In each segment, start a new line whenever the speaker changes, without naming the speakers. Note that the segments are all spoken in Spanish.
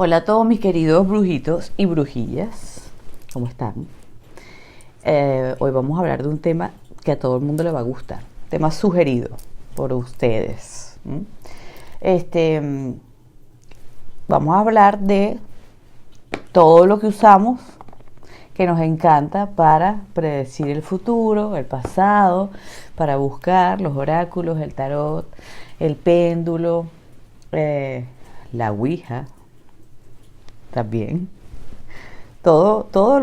Hola a todos mis queridos brujitos y brujillas, ¿cómo están? Hoy vamos a hablar de un tema que a todo el mundo le va a gustar, tema sugerido por ustedes. Vamos a hablar de todo lo que usamos, que nos encanta para predecir el futuro, el pasado, para buscar los oráculos, el tarot, el péndulo, la ouija también. Todos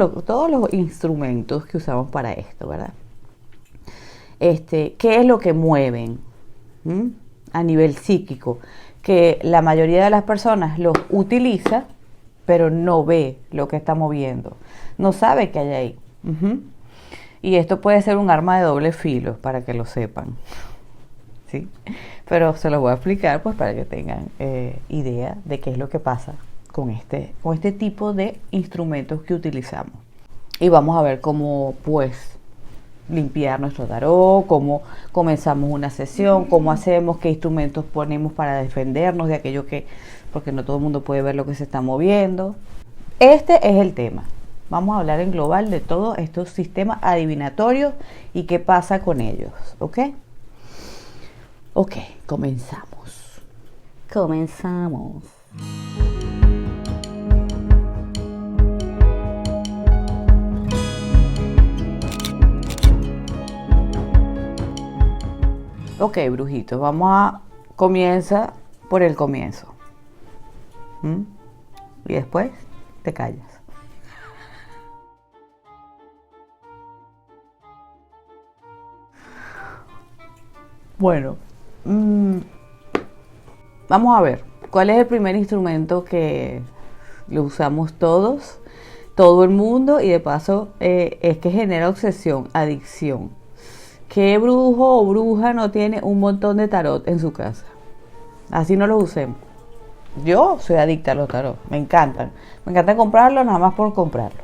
los instrumentos que usamos para esto, ¿verdad? ¿Qué es lo que mueven? A nivel psíquico? Que la mayoría de las personas los utiliza, pero no ve lo que está moviendo. No sabe qué hay ahí. Y esto puede ser un arma de doble filo, para que lo sepan. ¿Sí? Pero se los voy a explicar pues para que tengan idea de qué es lo que pasa con este tipo de instrumentos que utilizamos. Y vamos a ver cómo pues limpiar nuestro tarot, cómo comenzamos una sesión, cómo hacemos, qué instrumentos ponemos para defendernos de aquello porque no todo el mundo puede ver lo que se está moviendo. Este es el tema. Vamos a hablar en global de todos estos sistemas adivinatorios y qué pasa con ellos, ¿ok? Ok, comenzamos. Ok, brujitos, comienza por el comienzo. Y después te callas. Bueno, vamos a ver, ¿cuál es el primer instrumento que lo usamos todos, todo el mundo, y de paso es que genera obsesión, adicción? ¿Qué brujo o bruja no tiene un montón de tarot en su casa? Así no los usemos. Yo soy adicta a los tarot, me encantan. Me encanta comprarlos nada más por comprarlo.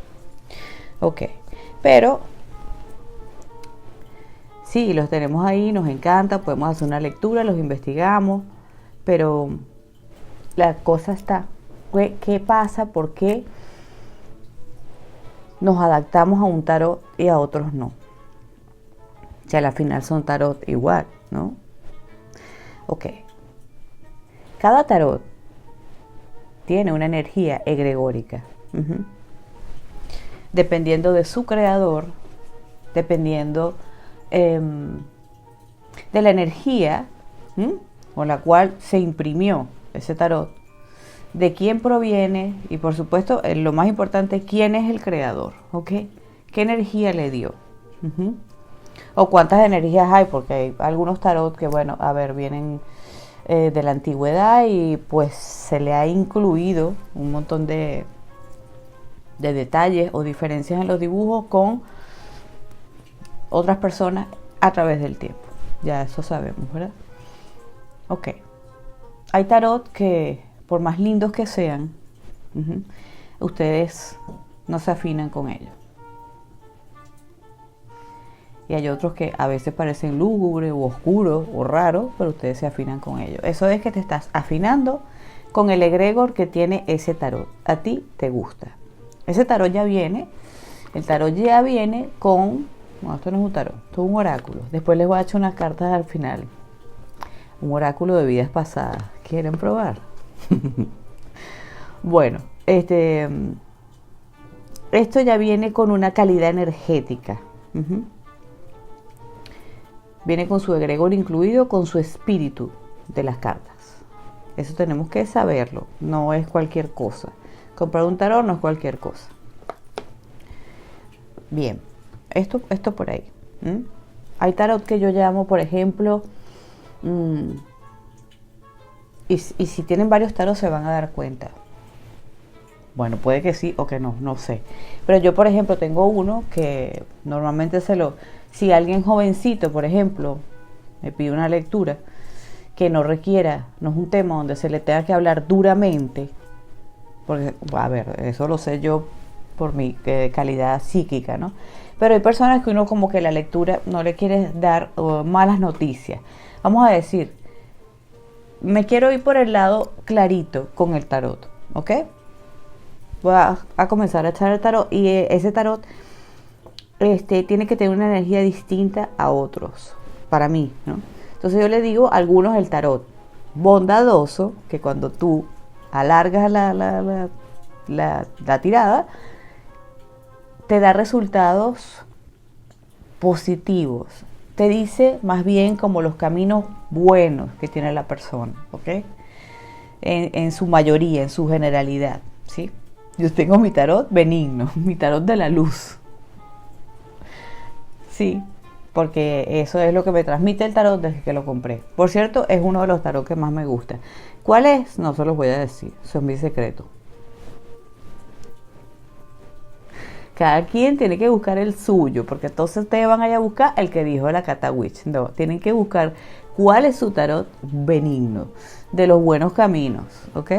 Ok, pero sí, los tenemos ahí, nos encanta, podemos hacer una lectura, los investigamos, pero la cosa está, ¿qué pasa? ¿Por qué nos adaptamos a un tarot y a otros no? O sea, al final son tarot igual, ¿no? Ok. Cada tarot tiene una energía egregórica. Dependiendo de su creador, dependiendo de la energía con la cual se imprimió ese tarot, de quién proviene y por supuesto lo más importante, quién es el creador, ¿ok? ¿Qué energía le dio? O cuántas energías hay, porque hay algunos tarot que, bueno, a ver, vienen de la antigüedad y pues se le ha incluido un montón de detalles o diferencias en los dibujos con otras personas a través del tiempo. Ya eso sabemos, ¿verdad? Ok. Hay tarot que, por más lindos que sean, ustedes no se afinan con ellos. Y hay otros que a veces parecen lúgubres o oscuros o raros, pero ustedes se afinan con ellos. Eso es que te estás afinando con el egregor que tiene ese tarot. A ti te gusta. Ese tarot ya viene, el tarot ya viene con... No, esto no es un tarot, esto es un oráculo. Después les voy a echar unas cartas al final. Un oráculo de vidas pasadas. ¿Quieren probar? Bueno, esto ya viene con una calidad energética. Viene con su egregor incluido, con su espíritu de las cartas. Eso tenemos que saberlo. No es cualquier cosa. Comprar un tarot no es cualquier cosa. Bien, esto por ahí. Hay tarot que yo llamo, por ejemplo, y si tienen varios tarot se van a dar cuenta. Bueno, puede que sí o que no sé. Pero yo, por ejemplo, tengo uno que normalmente si alguien jovencito, por ejemplo, me pide una lectura que no requiera, no es un tema donde se le tenga que hablar duramente, porque, a ver, eso lo sé yo por mi calidad psíquica, ¿no? Pero hay personas que uno como que la lectura no le quiere dar malas noticias. Vamos a decir, me quiero ir por el lado clarito con el tarot, ¿ok? voy a comenzar a echar el tarot y ese tarot tiene que tener una energía distinta a otros, para mí, ¿no? Entonces yo le digo a algunos el tarot bondadoso, que cuando tú alargas la tirada, te da resultados positivos. Te dice más bien como los caminos buenos que tiene la persona, ¿ok? En su mayoría, en su generalidad, ¿sí? Yo tengo mi tarot benigno, mi tarot de la luz. Sí, porque eso es lo que me transmite el tarot desde que lo compré. Por cierto, es uno de los tarot que más me gusta. ¿Cuál es? No se los voy a decir, eso es mi secreto. Cada quien tiene que buscar el suyo, porque entonces ustedes van a ir a buscar el que dijo la Catawitch. No, tienen que buscar cuál es su tarot benigno, de los buenos caminos, ¿ok?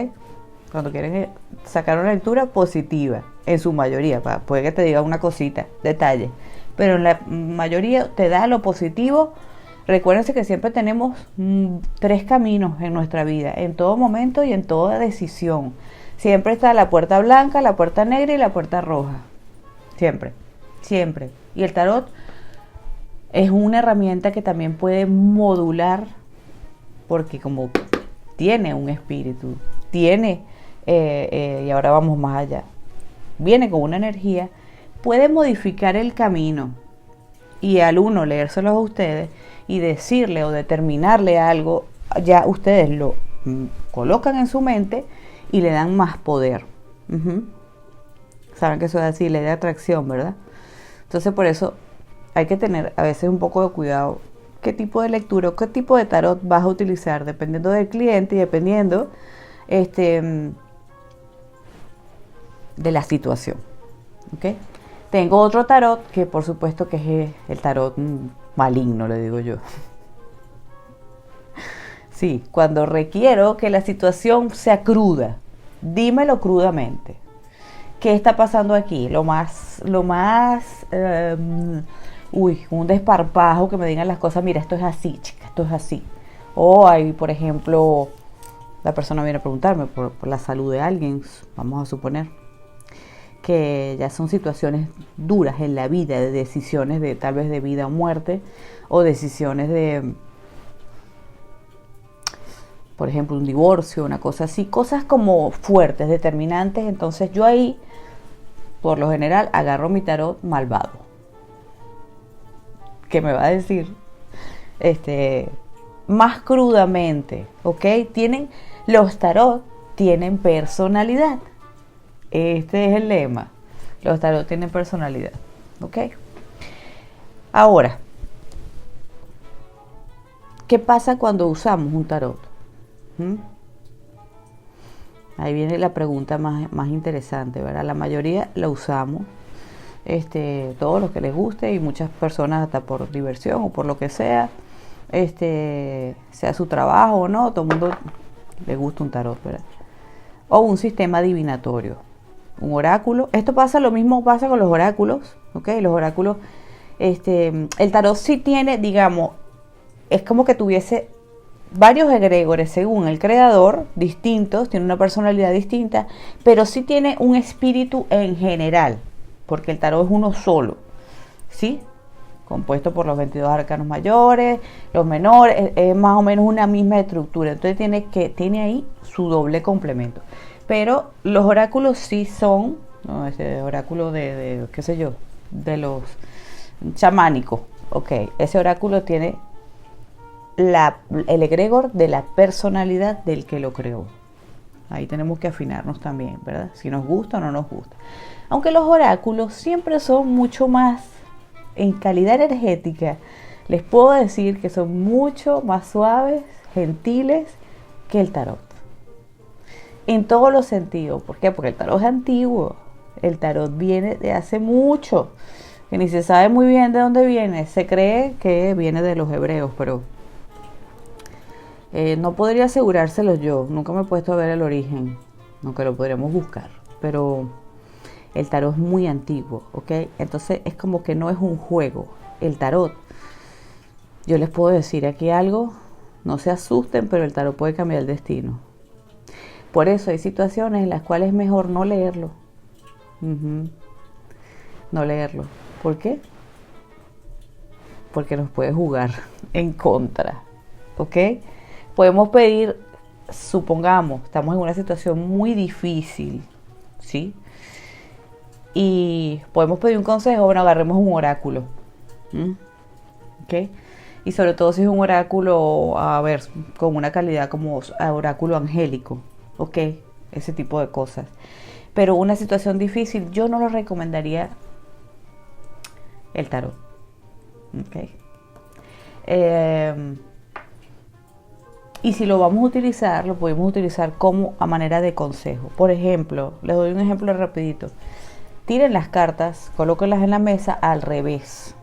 Cuando quieren sacar una lectura positiva, en su mayoría, puede que te diga una cosita, detalle, pero en la mayoría te da lo positivo. Recuérdense que siempre tenemos 3 caminos en nuestra vida, en todo momento y en toda decisión. Siempre está la puerta blanca, la puerta negra y la puerta roja. Siempre, siempre. Y el tarot es una herramienta que también puede modular, porque como tiene un espíritu, tiene, y ahora vamos más allá, viene con una energía, puede modificar el camino. Y al uno leérselos a ustedes y decirle o determinarle algo, ya ustedes lo colocan en su mente y le dan más poder. Saben que eso es así, ley de atracción, ¿verdad? Entonces por eso hay que tener a veces un poco de cuidado qué tipo de lectura o qué tipo de tarot vas a utilizar, dependiendo del cliente y dependiendo de la situación. ¿Ok? Tengo otro tarot que por supuesto que es el tarot maligno, le digo yo. Sí, cuando requiero que la situación sea cruda, dímelo crudamente. ¿Qué está pasando aquí? Un desparpajo, que me digan las cosas, mira, esto es así, chica, esto es así. O hay, por ejemplo, la persona viene a preguntarme por la salud de alguien, vamos a suponer, que ya son situaciones duras en la vida, de decisiones de tal vez de vida o muerte, o decisiones de, por ejemplo, un divorcio, una cosa así, cosas como fuertes, determinantes. Entonces yo ahí, por lo general, agarro mi tarot malvado, que me va a decir más crudamente, ¿ok? Los tarot tienen personalidad. Este es el lema. Los tarot tienen personalidad, ¿ok? Ahora, ¿qué pasa cuando usamos un tarot? Ahí viene la pregunta más interesante, ¿verdad? La mayoría la usamos, todos los que les guste, y muchas personas hasta por diversión o por lo que sea, sea su trabajo o no, todo el mundo le gusta un tarot, ¿verdad? O un sistema adivinatorio, un oráculo. Esto pasa, lo mismo pasa con los oráculos, ¿ok? Los oráculos, el tarot sí tiene, digamos, es como que tuviese varios egregores según el creador, distintos, tiene una personalidad distinta, pero sí tiene un espíritu en general, porque el tarot es uno solo, ¿sí? Compuesto por los 22 arcanos mayores, los menores, es más o menos una misma estructura. Entonces tiene ahí su doble complemento. Pero los oráculos sí son, ¿no? Ese oráculo de qué sé yo, de los chamánicos, ok, ese oráculo tiene el egregor de la personalidad del que lo creó. Ahí tenemos que afinarnos también, ¿verdad? Si nos gusta o no nos gusta. Aunque los oráculos siempre son mucho más, en calidad energética, les puedo decir que son mucho más suaves, gentiles que el tarot. En todos los sentidos. ¿Por qué? Porque el tarot es antiguo. El tarot viene de hace mucho, que ni se sabe muy bien de dónde viene. Se cree que viene de los hebreos, pero no podría asegurárselo yo. Nunca me he puesto a ver el origen, aunque lo podríamos buscar. Pero el tarot es muy antiguo, ¿ok? Entonces es como que no es un juego. El tarot, yo les puedo decir aquí algo, no se asusten, pero el tarot puede cambiar el destino. Por eso hay situaciones en las cuales es mejor no leerlo. Ujú. No leerlo. ¿Por qué? Porque nos puede jugar en contra. ¿Ok? Podemos pedir, supongamos, estamos en una situación muy difícil, ¿sí? Y podemos pedir un consejo, bueno, agarremos un oráculo. ¿Mm? ¿Ok? Y sobre todo si es un oráculo, a ver, con una calidad como oráculo angélico, ¿ok? Ese tipo de cosas. Pero una situación difícil, yo no lo recomendaría el tarot, ¿ok? Eh, y si lo vamos a utilizar, lo podemos utilizar como a manera de consejo. Por ejemplo, les doy un ejemplo rapidito. Tiren las cartas, colóquenlas en la mesa al revés.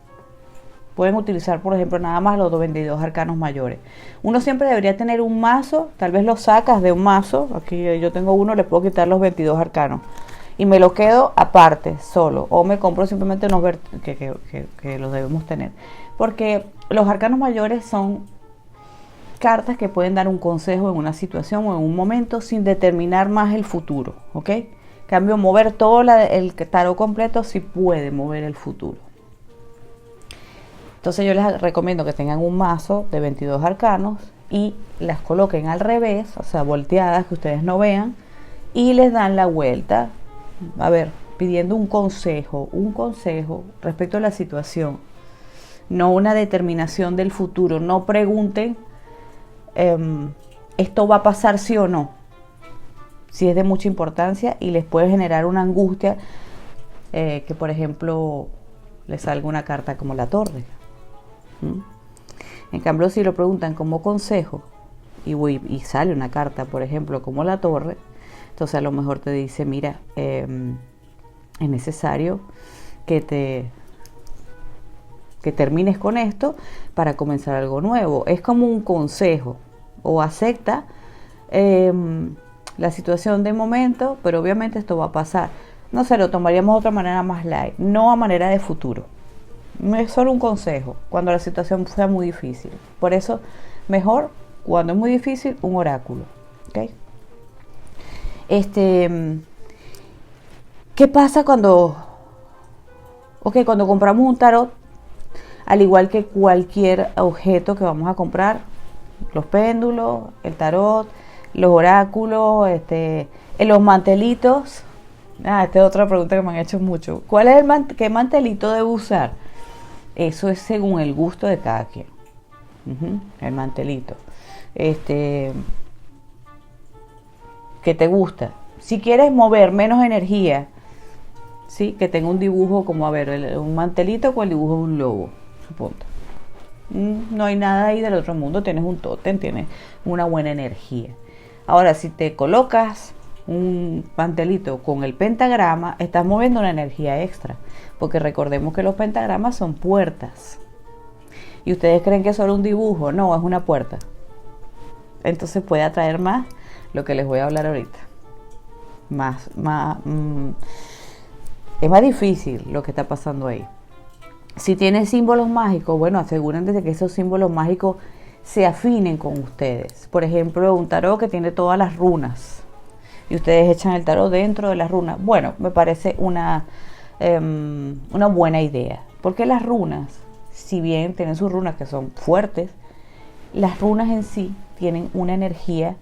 Pueden utilizar, por ejemplo, nada más los 22 arcanos mayores. Uno siempre debería tener un mazo, tal vez lo sacas de un mazo. Aquí yo tengo uno, le puedo quitar los 22 arcanos. Y me lo quedo aparte, solo. O me compro simplemente unos que los debemos tener. Porque los arcanos mayores son cartas que pueden dar un consejo en una situación o en un momento sin determinar más el futuro, ¿ok? Cambio, mover todo el tarot completo sí puede mover el futuro. Entonces yo les recomiendo que tengan un mazo de 22 arcanos y las coloquen al revés, o sea, volteadas, que ustedes no vean, y les dan la vuelta, a ver, pidiendo un consejo respecto a la situación, no una determinación del futuro. No pregunten, esto va a pasar sí o no, si es de mucha importancia y les puede generar una angustia, que por ejemplo les salga una carta como la Torre. En cambio, si lo preguntan como consejo y sale una carta, por ejemplo, como la Torre, entonces a lo mejor te dice, mira, es necesario que termines con esto para comenzar algo nuevo. Es como un consejo, o acepta la situación de momento, pero obviamente esto va a pasar. No sé, lo tomaríamos de otra manera más light, no a manera de futuro. Es solo un consejo cuando la situación sea muy difícil. Por eso, mejor cuando es muy difícil, un oráculo. ¿Okay? ¿Qué pasa cuando compramos un tarot? Al igual que cualquier objeto que vamos a comprar, los péndulos, el tarot, los oráculos, los mantelitos. Esta es otra pregunta que me han hecho mucho. ¿Qué mantelito debo usar? Eso es según el gusto de cada quien. El mantelito. ¿Qué te gusta? Si quieres mover menos energía, ¿sí? Que tenga un dibujo como, a ver, un mantelito con el dibujo de un lobo, supongo. No hay nada ahí del otro mundo, tienes un tótem, tienes una buena energía. Ahora, si te colocas un mantelito con el pentagrama, estás moviendo una energía extra, porque recordemos que los pentagramas son puertas. Y ustedes creen que es solo un dibujo, no, es una puerta. Entonces puede atraer más lo que les voy a hablar ahorita. Es más difícil lo que está pasando ahí. Si tienen símbolos mágicos, bueno, asegúrense de que esos símbolos mágicos se afinen con ustedes. Por ejemplo, un tarot que tiene todas las runas y ustedes echan el tarot dentro de las runas. Bueno, me parece una buena idea, porque las runas, si bien tienen sus runas que son fuertes, las runas en sí tienen una energía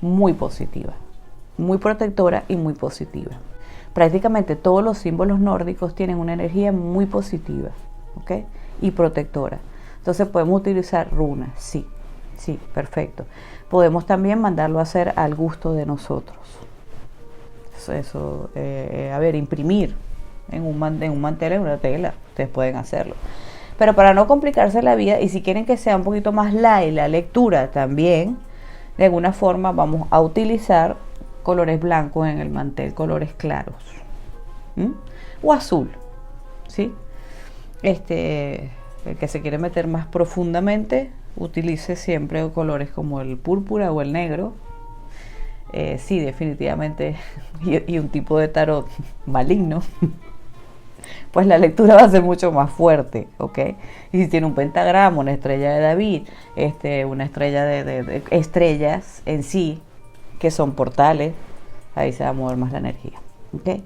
muy positiva, muy protectora y muy positiva. Prácticamente todos los símbolos nórdicos tienen una energía muy positiva, ¿ok? Y protectora. Entonces podemos utilizar runas, sí, perfecto. Podemos también mandarlo a hacer al gusto de nosotros. A ver, imprimir en un mantel, en una tela, ustedes pueden hacerlo. Pero para no complicarse la vida, y si quieren que sea un poquito más light la lectura también, de alguna forma vamos a utilizar colores blancos en el mantel, colores claros, o azul, ¿sí? El que se quiere meter más profundamente, utilice siempre colores como el púrpura o el negro. Sí, definitivamente, y un tipo de tarot maligno, pues la lectura va a ser mucho más fuerte, ¿ok? Y si tiene un pentagrama, una estrella de David, una estrella de estrellas en sí, que son portales, ahí se va a mover más la energía, ¿ok?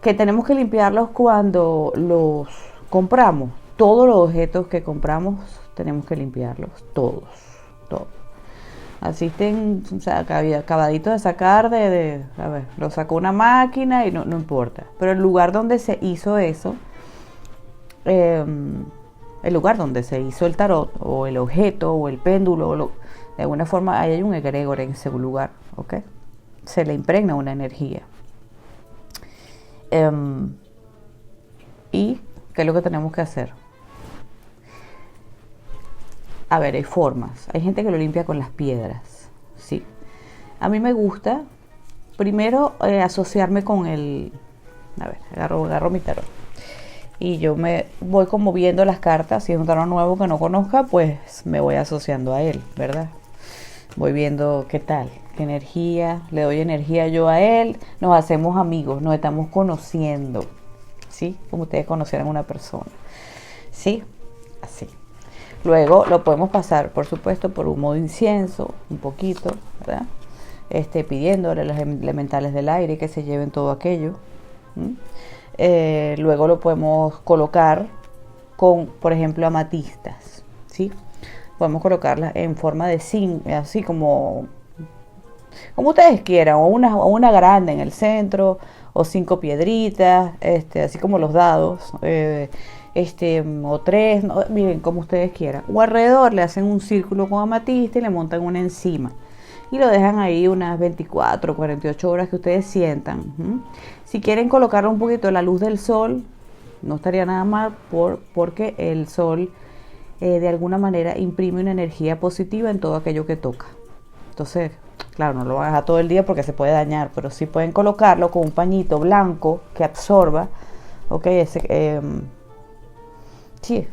Que tenemos que limpiarlos cuando los compramos. Todos los objetos que compramos tenemos que limpiarlos, todos. Así estén, o sea, acabaditos de sacar a ver, lo sacó una máquina y no importa. Pero el lugar donde se hizo eso, el lugar donde se hizo el tarot, o el objeto, o el péndulo, de alguna forma ahí hay un egregor en ese lugar, ¿ok? Se le impregna una energía. ¿Y qué es lo que tenemos que hacer? A ver, hay formas. Hay gente que lo limpia con las piedras, ¿sí? A mí me gusta, primero, asociarme con el... A ver, agarro mi tarot. Y yo me voy como viendo las cartas. Si es un tarot nuevo que no conozca, pues me voy asociando a él, ¿verdad? Voy viendo qué tal, qué energía, le doy energía yo a él. Nos hacemos amigos, nos estamos conociendo, ¿sí? Como ustedes conocieran a una persona, ¿sí? Así. Luego lo podemos pasar, por supuesto, por humo de incienso, un poquito, ¿verdad? Pidiéndole a los elementales del aire que se lleven todo aquello. Luego lo podemos colocar con, por ejemplo, amatistas, ¿sí? Podemos colocarlas en forma de zinc, así como ustedes quieran, o una grande en el centro, o 5 piedritas, así como los dados, o 3, no, miren, como ustedes quieran. O alrededor le hacen un círculo con amatista y le montan una encima. Y lo dejan ahí unas 24, 48 horas que ustedes sientan. Si quieren colocarle un poquito de la luz del sol, no estaría nada mal porque el sol de alguna manera imprime una energía positiva en todo aquello que toca. Entonces, claro, no lo van a dejar todo el día porque se puede dañar, pero sí pueden colocarlo con un pañito blanco que absorba, ok, sí,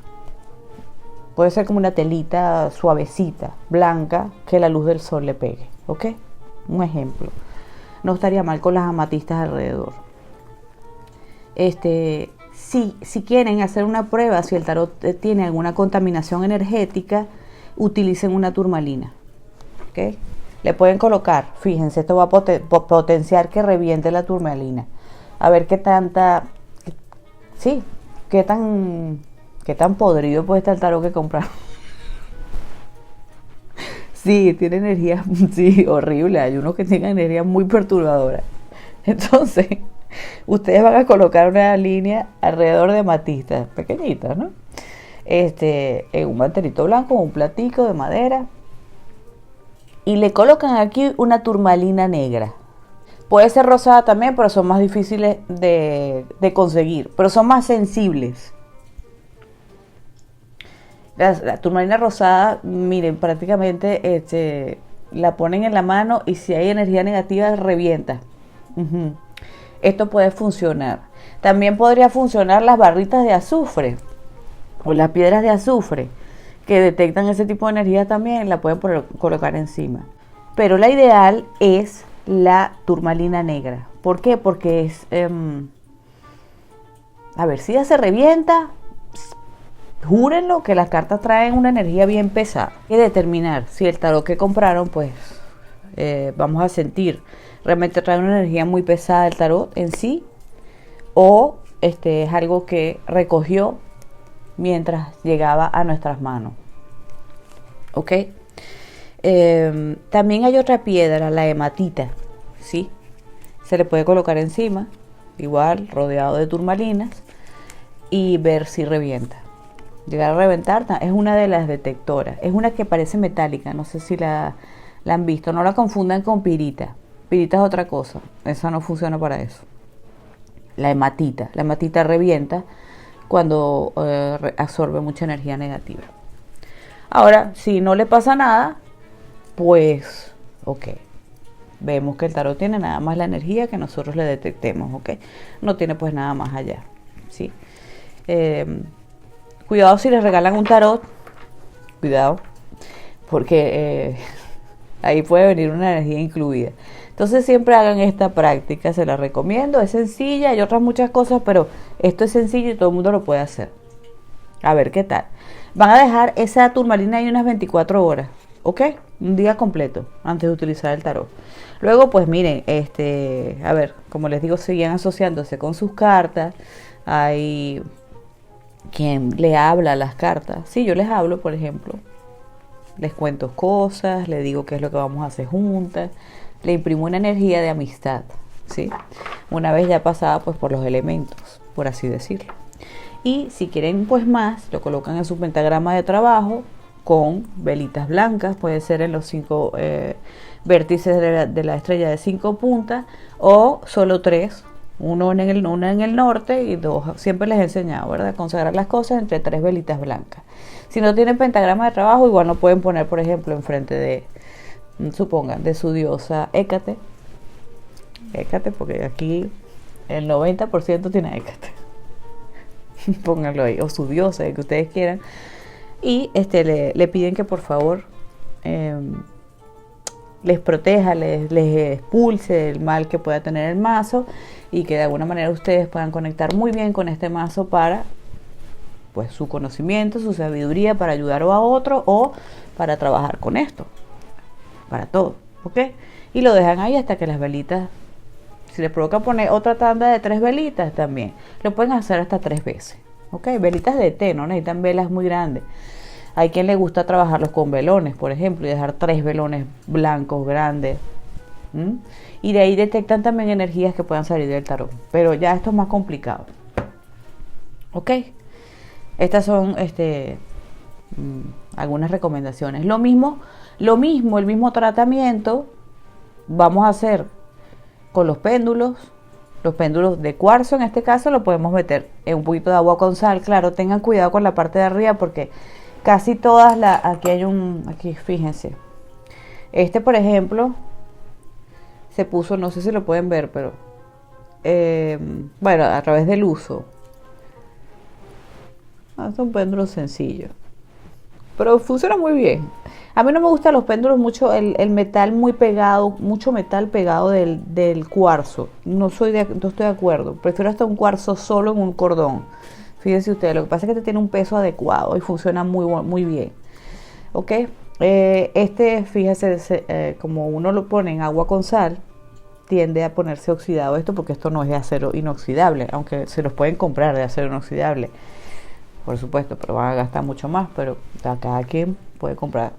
puede ser como una telita suavecita, blanca, que la luz del sol le pegue, ok, un ejemplo. No estaría mal con las amatistas alrededor. Si quieren hacer una prueba, si el tarot tiene alguna contaminación energética, utilicen una turmalina, ¿ok? Le pueden colocar, fíjense, esto va a potenciar que reviente la turmalina. A ver qué tanta, sí, qué tan podrido puede estar el tarot que compraron. Sí, tiene energía, sí, horrible. Hay unos que tienen energía muy perturbadora. Entonces, ustedes van a colocar una línea alrededor de amatistas pequeñitas, ¿no? En un mantelito blanco, un platico de madera. Y le colocan aquí una turmalina negra. Puede ser rosada también, pero son más difíciles de conseguir. Pero son más sensibles. La turmalina rosada, miren, prácticamente la ponen en la mano y si hay energía negativa, revienta. Esto puede funcionar. También podría funcionar las barritas de azufre o las piedras de azufre que detectan ese tipo de energía también, la pueden colocar encima. Pero la ideal es la turmalina negra. ¿Por qué? Porque es... a ver, si ya se revienta, júrenlo que las cartas traen una energía bien pesada. Hay que determinar si el tarot que compraron, pues vamos a sentir, realmente trae una energía muy pesada el tarot en sí, o es algo que recogió mientras llegaba a nuestras manos. ¿Ok? También hay otra piedra, la hematita, ¿sí? Se le puede colocar encima, igual, rodeado de turmalinas, y ver si revienta. Llegar a reventar, es una de las detectoras. Es una que parece metálica, no sé si la han visto. No la confundan con pirita. Pirita es otra cosa, esa no funciona para eso. La hematita revienta cuando absorbe mucha energía negativa. Ahora, si no le pasa nada, pues, ok. Vemos que el tarot tiene nada más la energía que nosotros le detectemos, ok. No tiene pues nada más allá, ¿sí? Cuidado si les regalan un tarot, cuidado, porque ahí puede venir una energía incluida. Entonces siempre hagan esta práctica, se la recomiendo, es sencilla, hay otras muchas cosas, pero esto es sencillo y todo el mundo lo puede hacer. A ver qué tal. Van a dejar esa turmalina ahí unas 24 horas, ¿ok? un día completo antes de utilizar el tarot. Luego, pues miren, a ver, como les digo, siguen asociándose con sus cartas. Hay quien le habla a las cartas. Sí, yo les hablo, por ejemplo. Les cuento cosas, les digo qué es lo que vamos a hacer juntas. Le imprimo una energía de amistad, ¿sí? Una vez ya pasada, pues, por los elementos, por así decirlo. Y si quieren, pues, más, lo colocan en su pentagrama de trabajo con velitas blancas. Puede ser en los 5 vértices de la estrella de 5 puntas o solo 3. Una en el norte y 2. Siempre les he enseñado, ¿verdad? Consagrar las cosas entre 3 velitas blancas. Si no tienen pentagrama de trabajo, igual no pueden poner, por ejemplo, enfrente de, supongan, de su diosa Hécate. Hécate, porque aquí el 90% tiene Hécate. Pónganlo ahí, o su diosa, el que ustedes quieran. Y le piden que por favor les proteja, les expulse el mal que pueda tener el mazo, y que de alguna manera ustedes puedan conectar muy bien con este mazo para, pues, su conocimiento, su sabiduría, para ayudar a otro o para trabajar con esto, para todo, ¿ok? Y lo dejan ahí hasta que las velitas, si les provoca poner otra tanda de 3 velitas, también lo pueden hacer hasta 3 veces, ¿ok? Velitas de té, no necesitan velas muy grandes. Hay quien le gusta trabajarlos con velones, por ejemplo, y dejar 3 velones blancos grandes. Y de ahí detectan también energías que puedan salir del tarot. Pero ya esto es más complicado. ¿Ok? Estas son algunas recomendaciones. Lo mismo, el mismo tratamiento vamos a hacer con los péndulos. Los péndulos de cuarzo, en este caso, lo podemos meter en un poquito de agua con sal. Claro, tengan cuidado con la parte de arriba porque casi todas aquí fíjense. Por ejemplo, se puso, no sé si lo pueden ver, pero bueno, a través del uso. Es un péndulo sencillo, pero funciona muy bien. A mí no me gustan los péndulos mucho, el metal muy pegado, mucho metal pegado del cuarzo. No estoy de acuerdo. Prefiero hasta un cuarzo solo en un cordón. Fíjense ustedes, lo que pasa es que tiene un peso adecuado y funciona muy bien. ¿Ok? Fíjese, como uno lo pone en agua con sal, tiende a ponerse oxidado esto, porque esto no es de acero inoxidable, aunque se los pueden comprar de acero inoxidable, por supuesto, pero van a gastar mucho más, pero cada quien puede comprar.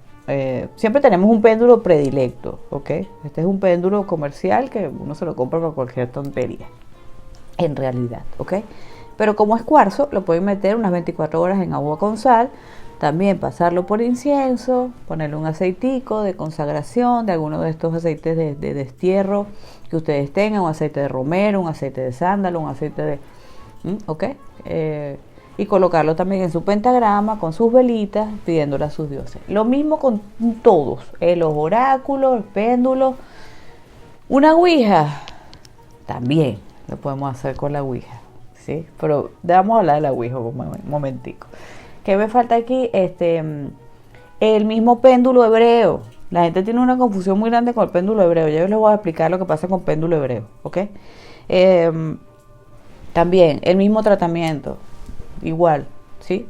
Siempre tenemos un péndulo predilecto, ¿ok? Este es un péndulo comercial que uno se lo compra por cualquier tontería, en realidad, ¿ok? Pero como es cuarzo, lo pueden meter unas 24 horas en agua con sal. También pasarlo por incienso, ponerle un aceitico de consagración, de alguno de estos aceites de destierro que ustedes tengan, un aceite de romero, un aceite de sándalo, un aceite de... ¿ok? Y colocarlo también en su pentagrama con sus velitas, pidiéndole a sus dioses. Lo mismo con todos, los oráculos, el péndulo. Una ouija, también lo podemos hacer con la ouija. ¿Sí? Pero vamos a hablar de la ouija un momentico. ¿Qué me falta aquí? El mismo péndulo hebreo. La gente tiene una confusión muy grande con el péndulo hebreo. Yo les voy a explicar lo que pasa con péndulo hebreo, ¿ok? También el mismo tratamiento, igual, ¿sí?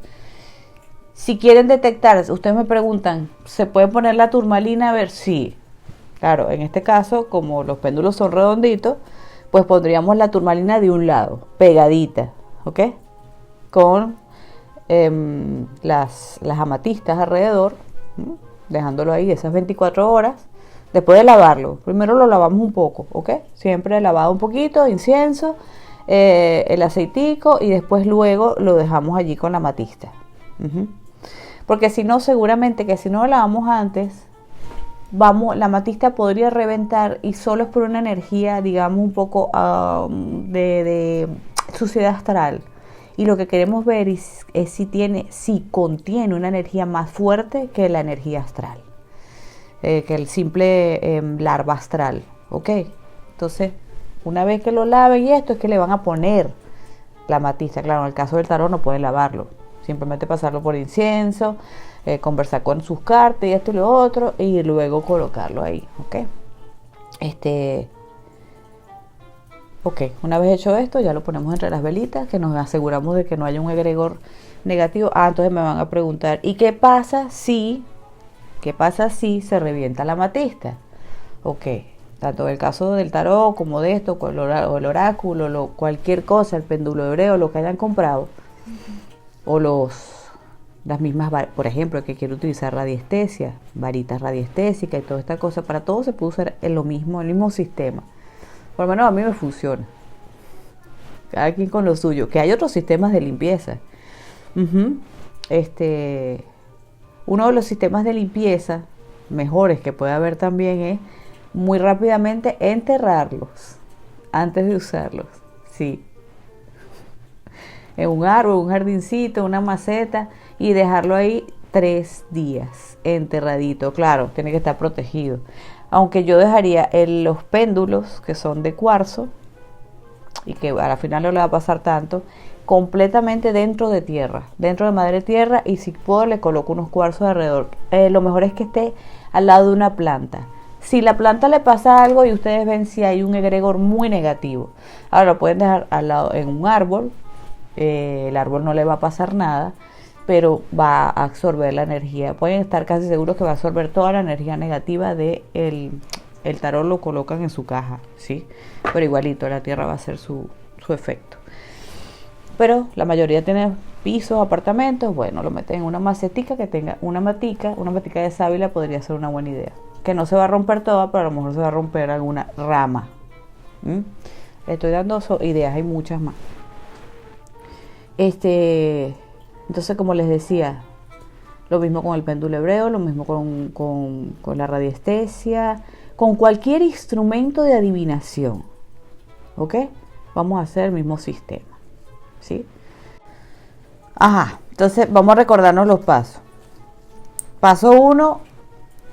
Si quieren detectar, ustedes me preguntan, ¿se puede poner la turmalina? A ver, sí. Claro, en este caso, como los péndulos son redonditos, pues pondríamos la turmalina de un lado, pegadita, ¿ok? Con las amatistas alrededor, dejándolo ahí esas 24 horas. Después de lavarlo, primero lo lavamos un poco, ¿ok? Siempre lavado un poquito, incienso, el aceitico, y después luego lo dejamos allí con la amatista. Porque si no, seguramente que si no lo lavamos antes, la amatista podría reventar, y solo es por una energía, digamos, un poco de suciedad astral. Y lo que queremos ver es si contiene una energía más fuerte que la energía astral, que el simple larva astral, ¿ok? Entonces, una vez que lo laven, y esto es que le van a poner la amatista. Claro, en el caso del tarot no pueden lavarlo, simplemente pasarlo por incienso, conversar con sus cartas y esto y lo otro, y luego colocarlo ahí, ¿ok? Ok, una vez hecho esto, ya lo ponemos entre las velitas, que nos aseguramos de que no haya un egregor negativo. Entonces me van a preguntar, ¿y qué pasa si ¿Qué pasa si se revienta la amatista? Ok, tanto en el caso del tarot como de esto, o el oráculo, cualquier cosa, el péndulo hebreo, lo que hayan comprado, o las mismas, por ejemplo, que quiero utilizar radiestesia, varitas radiestésicas y toda esta cosa, para todo se puede usar en lo mismo, el mismo sistema. Por lo menos a mí me funciona. Cada quien con lo suyo. Que hay otros sistemas de limpieza. Uno de los sistemas de limpieza mejores que puede haber también es muy rápidamente enterrarlos antes de usarlos. Sí. En un árbol, un jardincito, una maceta y dejarlo ahí 3 días enterradito. Claro, tiene que estar protegido. Aunque yo dejaría los péndulos que son de cuarzo y que a la final no le va a pasar tanto, completamente dentro de tierra, dentro de madre tierra, y si puedo le coloco unos cuarzos alrededor. Lo mejor es que esté al lado de una planta. Si la planta le pasa algo y ustedes ven si hay un egregor muy negativo, ahora lo pueden dejar al lado en un árbol. El árbol no le va a pasar nada, pero va a absorber la energía. Pueden estar casi seguros que va a absorber toda la energía negativa de el tarot. Lo colocan en su caja, ¿sí? Pero igualito la tierra va a hacer su efecto. Pero la mayoría tiene pisos, apartamentos. Bueno, lo meten en una macetica que tenga una matica de sábila podría ser una buena idea. Que no se va a romper toda, pero a lo mejor se va a romper alguna rama. Estoy dando ideas, hay muchas más. Entonces, como les decía, lo mismo con el péndulo hebreo, lo mismo con la radiestesia, con cualquier instrumento de adivinación. ¿Ok? Vamos a hacer el mismo sistema. ¿Sí? Entonces vamos a recordarnos los pasos. Paso 1,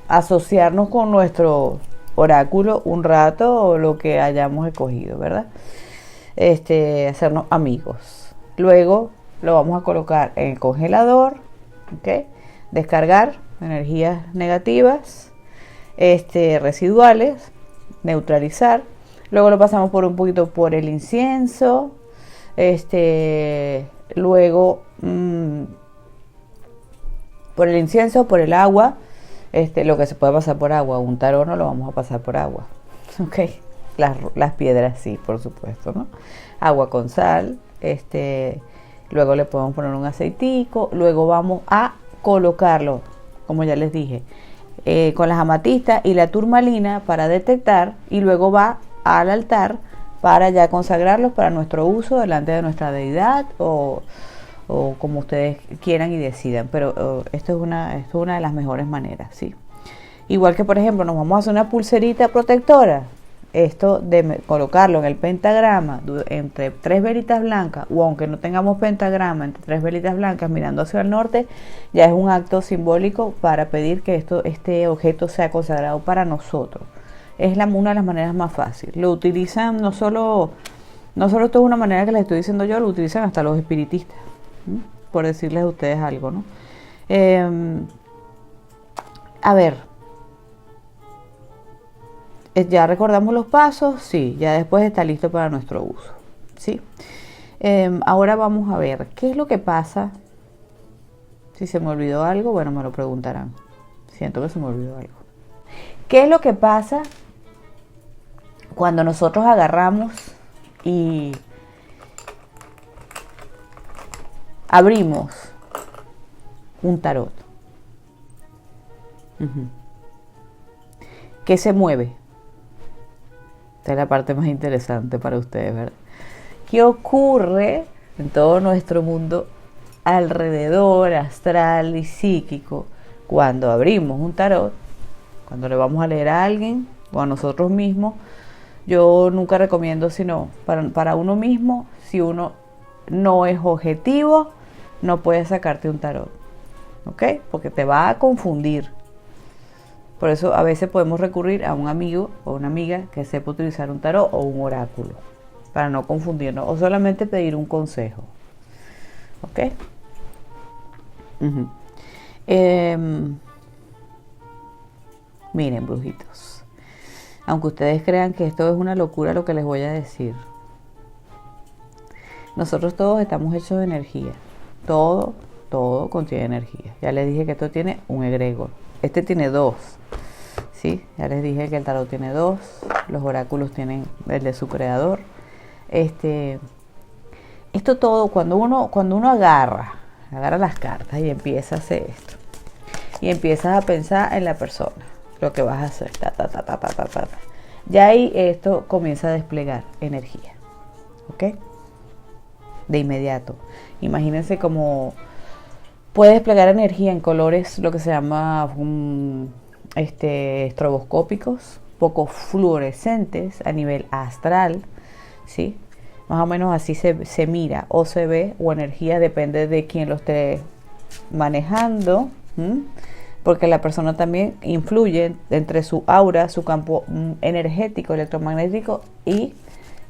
asociarnos con nuestro oráculo un rato o lo que hayamos escogido, ¿verdad? Hacernos amigos. Luego lo vamos a colocar en el congelador, ¿ok? Descargar energías negativas, residuales, neutralizar. Luego lo pasamos por un poquito por el incienso, luego por el incienso, por el agua, lo que se puede pasar por agua. Un tarot no lo vamos a pasar por agua, ¿ok? Las piedras sí, por supuesto, ¿no? Agua con sal. Luego le podemos poner un aceitico. Luego vamos a colocarlo, como ya les dije, con las amatistas y la turmalina para detectar, y luego va al altar para ya consagrarlos para nuestro uso delante de nuestra deidad o como ustedes quieran y decidan. Pero esto es una de las mejores maneras, ¿sí? Igual que, por ejemplo, nos vamos a hacer una pulserita protectora. Esto de colocarlo en el pentagrama entre 3 velitas blancas, o aunque no tengamos pentagrama, entre 3 velitas blancas mirando hacia el norte, ya es un acto simbólico para pedir que este objeto sea consagrado para nosotros. Es una de las maneras más fáciles. Lo utilizan no solo esto es una manera que les estoy diciendo yo, lo utilizan hasta los espiritistas, por decirles a ustedes algo, ¿no? A ver. Ya recordamos los pasos, sí, ya después está listo para nuestro uso, ¿sí? Ahora vamos a ver, ¿qué es lo que pasa? Si se me olvidó algo, bueno, me lo preguntarán. Siento que se me olvidó algo. ¿Qué es lo que pasa cuando nosotros agarramos y abrimos un tarot? ¿Qué se mueve? Esta es la parte más interesante para ustedes, ¿verdad? ¿Qué ocurre en todo nuestro mundo alrededor, astral y psíquico, cuando abrimos un tarot, cuando le vamos a leer a alguien o a nosotros mismos? Yo nunca recomiendo, sino para uno mismo, si uno no es objetivo, no puedes sacarte un tarot, ¿ok? Porque te va a confundir. Por eso a veces podemos recurrir a un amigo o una amiga que sepa utilizar un tarot o un oráculo, para no confundirnos, o solamente pedir un consejo. ¿Ok? Miren, brujitos, aunque ustedes crean que esto es una locura lo que les voy a decir, nosotros todos estamos hechos de energía. Todo contiene energía. Ya les dije que esto tiene un egregor. Este tiene dos. ¿Sí? Ya les dije que el tarot tiene dos. Los oráculos tienen el de su creador. Esto todo, cuando uno agarra las cartas y empieza a hacer esto. Y empiezas a pensar en la persona, lo que vas a hacer. Ya ahí esto comienza a desplegar energía. ¿Ok? De inmediato. Imagínense cómo puede desplegar energía en colores, lo que se llama estroboscópicos, poco fluorescentes a nivel astral, ¿sí? Más o menos así se mira o se ve, o energía, depende de quién lo esté manejando, porque la persona también influye entre su aura, su campo energético, electromagnético y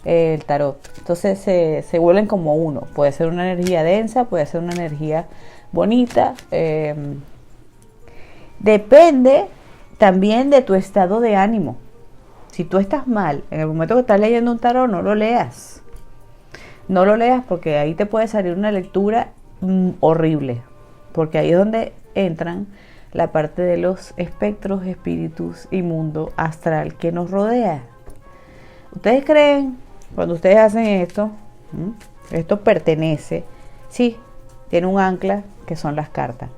el tarot. Entonces se vuelven como uno. Puede ser una energía densa, puede ser una energía bonita. Depende también de tu estado de ánimo. Si tú estás mal, en el momento que estás leyendo un tarot, no lo leas. No lo leas, porque ahí te puede salir una lectura horrible. Porque ahí es donde entran la parte de los espectros, espíritus y mundo astral que nos rodea. ¿Ustedes creen, cuando ustedes hacen esto, esto pertenece, sí, tiene un ancla que son las cartas,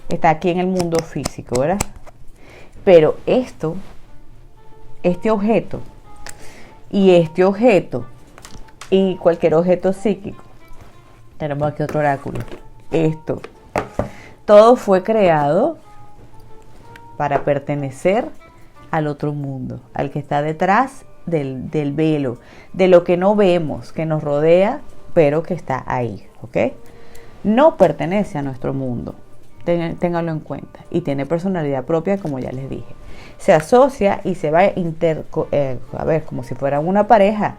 está aquí en el mundo físico, ¿verdad? Pero este objeto y cualquier objeto psíquico, tenemos aquí otro oráculo, todo fue creado para pertenecer al otro mundo, al que está detrás del velo, de lo que no vemos, que nos rodea, pero que está ahí, ¿ok? No pertenece a nuestro mundo, ténganlo en cuenta, y tiene personalidad propia, como ya les dije. Se asocia y se va a ver, como si fueran una pareja.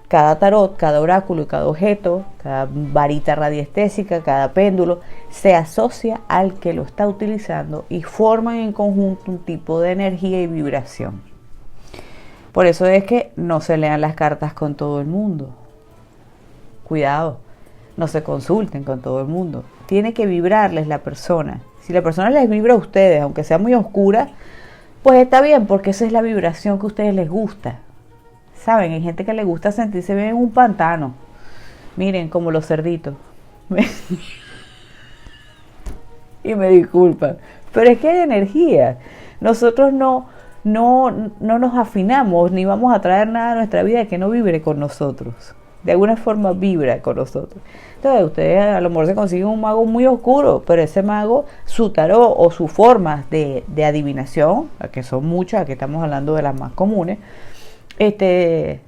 Cada tarot, cada oráculo y cada objeto, cada varita radiestésica, cada péndulo, se asocia al que lo está utilizando y forman en conjunto un tipo de energía y vibración. Por eso es que no se lean las cartas con todo el mundo. Cuidado, no se consulten con todo el mundo. Tiene que vibrarles la persona. Si la persona les vibra a ustedes, aunque sea muy oscura, pues está bien, porque esa es la vibración que a ustedes les gusta. Saben, hay gente que le gusta sentirse bien en un pantano. Miren, como los cerditos. Y me disculpan, pero es que hay energía. Nosotros no nos afinamos, ni vamos a traer nada a nuestra vida que no vibre con nosotros. De alguna forma vibra con nosotros. Entonces ustedes a lo mejor se consiguen un mago muy oscuro, pero ese mago, su tarot o sus formas de adivinación, que son muchas, aquí estamos hablando de las más comunes, se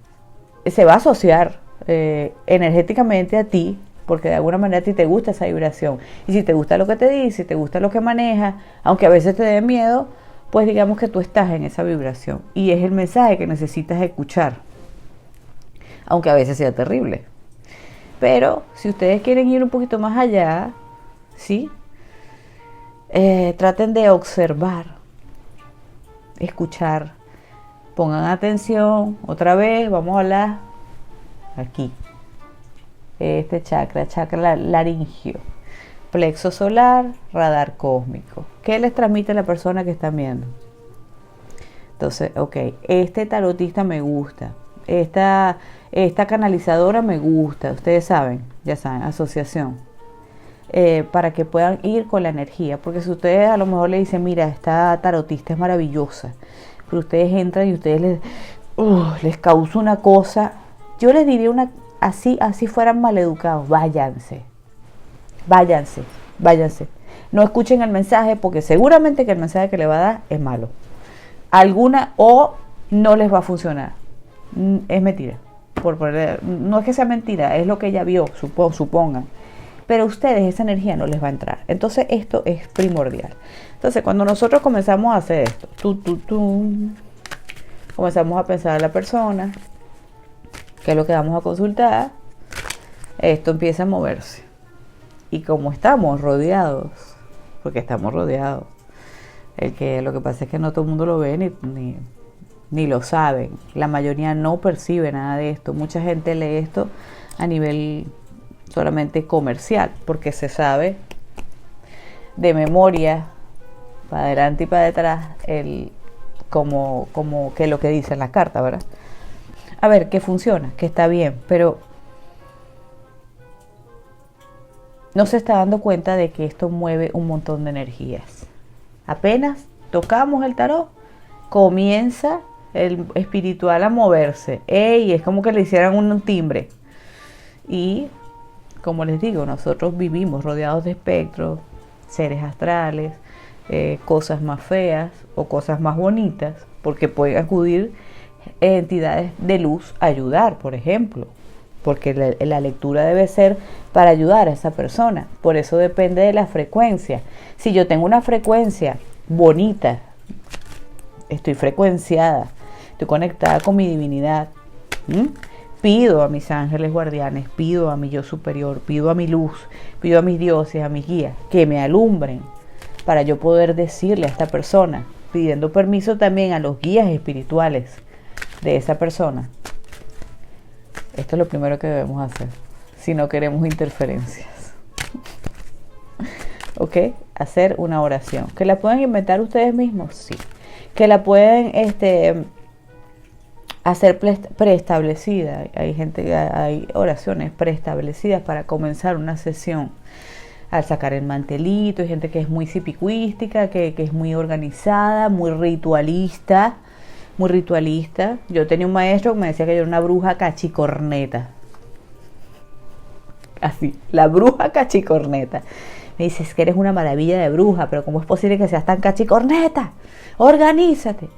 va a asociar energéticamente a ti, porque de alguna manera a ti te gusta esa vibración. Y si te gusta lo que te dice, si te gusta lo que maneja, aunque a veces te dé miedo, pues digamos que tú estás en esa vibración. Y es el mensaje que necesitas escuchar, aunque a veces sea terrible. Pero si ustedes quieren ir un poquito más allá, ¿sí? Traten de observar, escuchar, pongan atención. Otra vez, vamos a hablar aquí. Chakra laringio, plexo solar, radar cósmico. ¿Qué les transmite la persona que están viendo? Entonces, ok, este tarotista me gusta, esta canalizadora me gusta, ustedes saben, ya saben, asociación, para que puedan ir con la energía, porque si ustedes a lo mejor le dicen, mira, esta tarotista es maravillosa, pero ustedes entran y ustedes les causa una cosa, yo les diría así fueran maleducados, váyanse. No escuchen el mensaje, porque seguramente que el mensaje que le va a dar es malo. O no les va a funcionar. Es mentira. No es que sea mentira, es lo que ella vio, supongan. Pero a ustedes esa energía no les va a entrar. Entonces esto es primordial. Entonces cuando nosotros comenzamos a hacer esto, comenzamos a pensar en la persona, que es lo que vamos a consultar, esto empieza a moverse. Y como estamos rodeados, porque estamos rodeados, lo que pasa es que no todo el mundo lo ve ni lo saben. La mayoría no percibe nada de esto. Mucha gente lee esto a nivel solamente comercial, porque se sabe de memoria para adelante y para detrás, como que lo que dicen las cartas, ¿verdad? A ver, que funciona, que está bien, pero no se está dando cuenta de que esto mueve un montón de energías. Apenas tocamos el tarot, comienza el espiritual a moverse. ¡Ey! Es como que le hicieran un timbre. Y, como les digo, nosotros vivimos rodeados de espectros, seres astrales, cosas más feas o cosas más bonitas, porque pueden acudir entidades de luz a ayudar, por ejemplo. Porque la lectura debe ser para ayudar a esa persona. Por eso depende de la frecuencia. Si yo tengo una frecuencia bonita, estoy frecuenciada, estoy conectada con mi divinidad, pido a mis ángeles guardianes, pido a mi yo superior, pido a mi luz, pido a mis dioses, a mis guías, que me alumbren para yo poder decirle a esta persona, pidiendo permiso también a los guías espirituales de esa persona. Esto es lo primero que debemos hacer, si no queremos interferencias. ¿Ok? Hacer una oración. ¿Que la pueden inventar ustedes mismos? Sí. ¿Que la pueden hacer preestablecida? Hay oraciones preestablecidas para comenzar una sesión. Al sacar el mantelito, hay gente que es muy cipicuística, que es muy organizada, muy ritualista. Yo tenía un maestro que me decía que yo era una bruja cachicorneta. Así, la bruja cachicorneta. Me dice, es que eres una maravilla de bruja, pero ¿cómo es posible que seas tan cachicorneta? Organízate.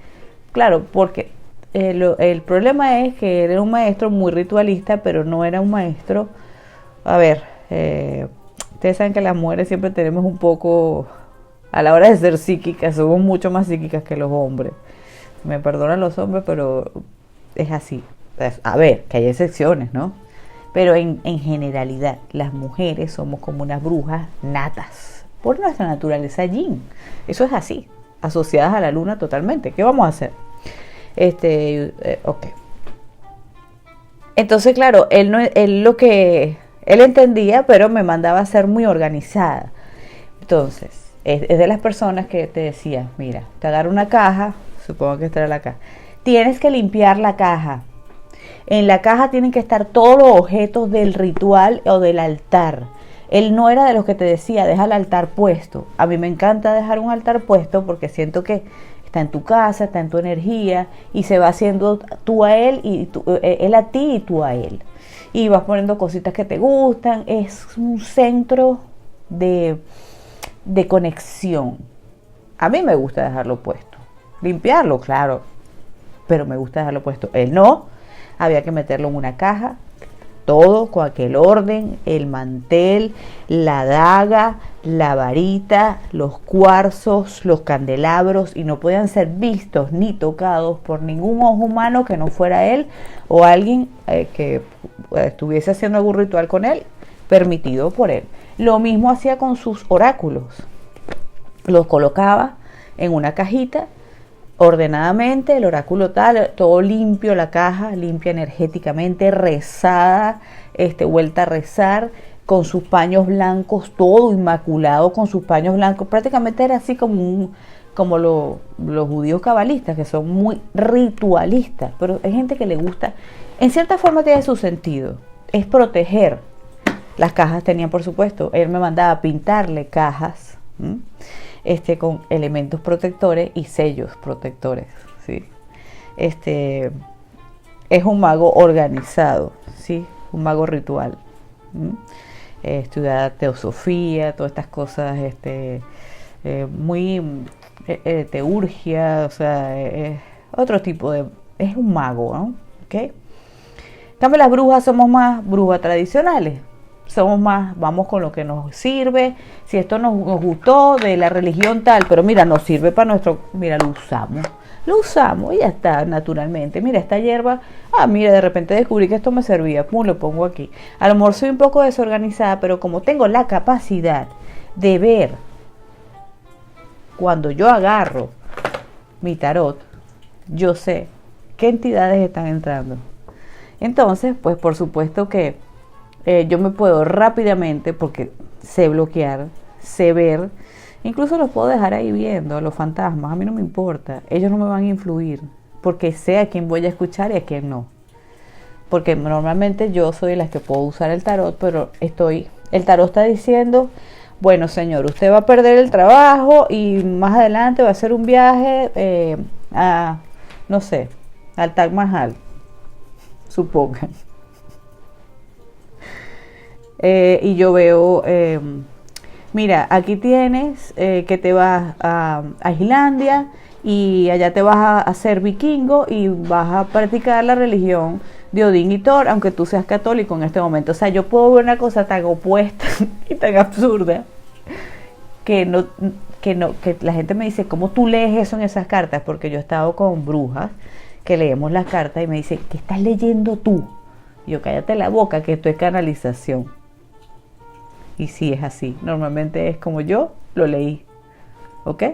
Claro, porque el problema es que era un maestro muy ritualista, pero no era un maestro... A ver, ustedes saben que las mujeres siempre tenemos un poco... A la hora de ser psíquicas, somos mucho más psíquicas que los hombres. Me perdonan los hombres, pero es así. A ver, que hay excepciones, ¿no? Pero en generalidad, las mujeres somos como unas brujas natas, por nuestra naturaleza yin. Eso es así, asociadas a la luna totalmente. ¿Qué vamos a hacer? Ok. Entonces, claro, él entendía, pero me mandaba a ser muy organizada. Entonces, es de las personas que te decía, mira, te agarro una caja, supongo que esta era la caja, tienes que limpiar la caja. En la caja tienen que estar todos los objetos del ritual o del altar. Él no era de los que te decía, deja el altar puesto. A mí me encanta dejar un altar puesto porque siento que está en tu casa, está en tu energía y se va haciendo tú a él y él a ti y tú a él. Y vas poniendo cositas que te gustan. Es un centro de conexión. A mí me gusta dejarlo puesto. Limpiarlo, claro, pero me gusta dejarlo puesto. Él no, había que meterlo en una caja, todo con aquel orden, el mantel, la daga, la varita, los cuarzos, los candelabros, y no podían ser vistos ni tocados por ningún ojo humano que no fuera él o alguien que estuviese haciendo algún ritual con él, permitido por él. Lo mismo hacía con sus oráculos, los colocaba en una cajita, ordenadamente, el oráculo tal, todo limpio, la caja limpia energéticamente, rezada, vuelta a rezar, con sus paños blancos, todo inmaculado con sus paños blancos. Prácticamente era así como los judíos cabalistas, que son muy ritualistas, pero hay gente que le gusta, en cierta forma tiene su sentido, es proteger. Las cajas tenían, por supuesto, él me mandaba a pintarle cajas, con elementos protectores y sellos protectores, ¿sí? Es un mago organizado, ¿sí? Un mago ritual. Estudia teosofía, todas estas cosas, muy teurgia, o sea, otro tipo de... Es un mago, ¿no? ¿Ok? En cambio, las brujas somos más brujas tradicionales. Somos más, vamos con lo que nos sirve. Si esto nos gustó de la religión tal, pero mira, nos sirve para nuestro, mira, lo usamos y ya está, naturalmente. Mira, esta hierba, mira, de repente descubrí que esto me servía, pum, lo pongo aquí. A lo mejor soy un poco desorganizada, pero como tengo la capacidad de ver, cuando yo agarro mi tarot, yo sé qué entidades están entrando. Entonces, pues por supuesto que yo me puedo rápidamente, porque sé bloquear, sé ver, Incluso los puedo dejar ahí viendo, los fantasmas, a mí no me importa, ellos no me van a influir, porque sé a quién voy a escuchar y a quién no. Porque normalmente yo soy la que puedo usar el tarot, pero el tarot está diciendo, bueno señor, usted va a perder el trabajo y más adelante va a hacer un viaje a, no sé, al Taj Mahal, supongan. Y yo veo, mira, aquí tienes que te vas a Islandia y allá te vas a hacer vikingo y vas a practicar la religión de Odín y Thor, aunque tú seas católico en este momento. O sea, yo puedo ver una cosa tan opuesta y tan absurda que que la gente me dice, ¿cómo tú lees eso en esas cartas? Porque yo he estado con brujas que leemos las cartas y me dicen, ¿qué estás leyendo tú? Y yo, cállate la boca, que esto es canalización. Y sí, es así. Normalmente es como yo lo leí. ¿Ok?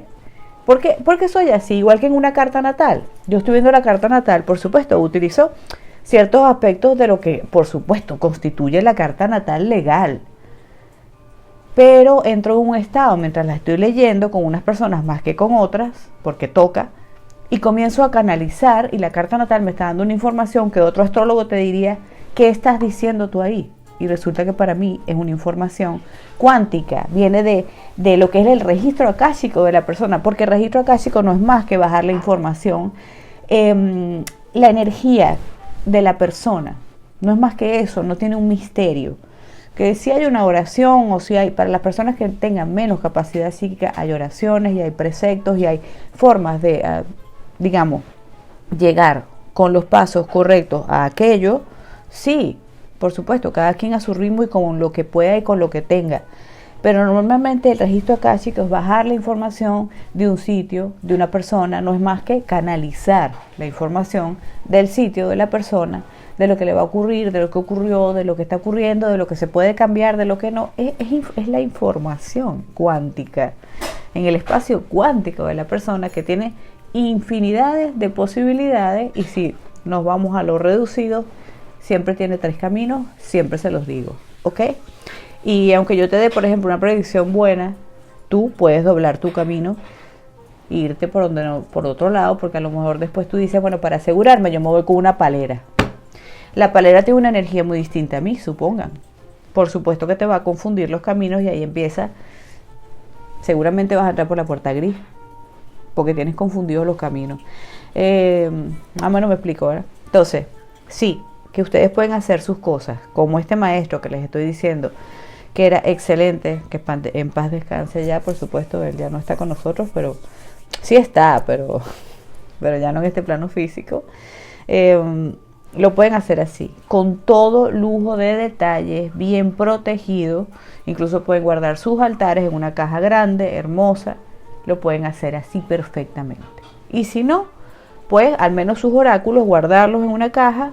Porque soy así, igual que en una carta natal. Yo estoy viendo la carta natal, por supuesto, utilizo ciertos aspectos de lo que, por supuesto, constituye la carta natal legal. Pero entro en un estado mientras la estoy leyendo con unas personas más que con otras, porque toca, y comienzo a canalizar y la carta natal me está dando una información que otro astrólogo te diría, ¿qué estás diciendo tú ahí? Y resulta que para mí es una información cuántica, viene de lo que es el registro akáshico de la persona, porque el registro akáshico no es más que bajar la información, la energía de la persona, no es más que eso, no tiene un misterio. Que si hay una oración o si hay, para las personas que tengan menos capacidad psíquica, hay oraciones y hay preceptos y hay formas de, digamos, llegar con los pasos correctos a aquello, sí. Por supuesto, cada quien a su ritmo y con lo que pueda y con lo que tenga. Pero normalmente el registro akáshico es bajar la información de un sitio, de una persona, no es más que canalizar la información del sitio, de la persona, de lo que le va a ocurrir, de lo que ocurrió, de lo que está ocurriendo, de lo que se puede cambiar, de lo que no. Es la información cuántica, en el espacio cuántico de la persona que tiene infinidades de posibilidades y si nos vamos a lo reducido, siempre tiene 3 caminos, siempre se los digo, ¿ok? Y aunque yo te dé, por ejemplo, una predicción buena, tú puedes doblar tu camino e irte por donde no, por otro lado, porque a lo mejor después tú dices, bueno, para asegurarme yo me voy con una palera. La palera tiene una energía muy distinta a mí, supongan. Por supuesto que te va a confundir los caminos y ahí empieza, seguramente vas a entrar por la puerta gris, porque tienes confundidos los caminos. Bueno, me explico, ¿verdad? Entonces, sí, que ustedes pueden hacer sus cosas, como este maestro que les estoy diciendo, que era excelente, que en paz descanse ya, por supuesto, él ya no está con nosotros, pero sí está, pero ya no en este plano físico. Lo pueden hacer así, con todo lujo de detalles, bien protegido, incluso pueden guardar sus altares en una caja grande, hermosa, lo pueden hacer así perfectamente. Y si no, pues al menos sus oráculos, guardarlos en una caja,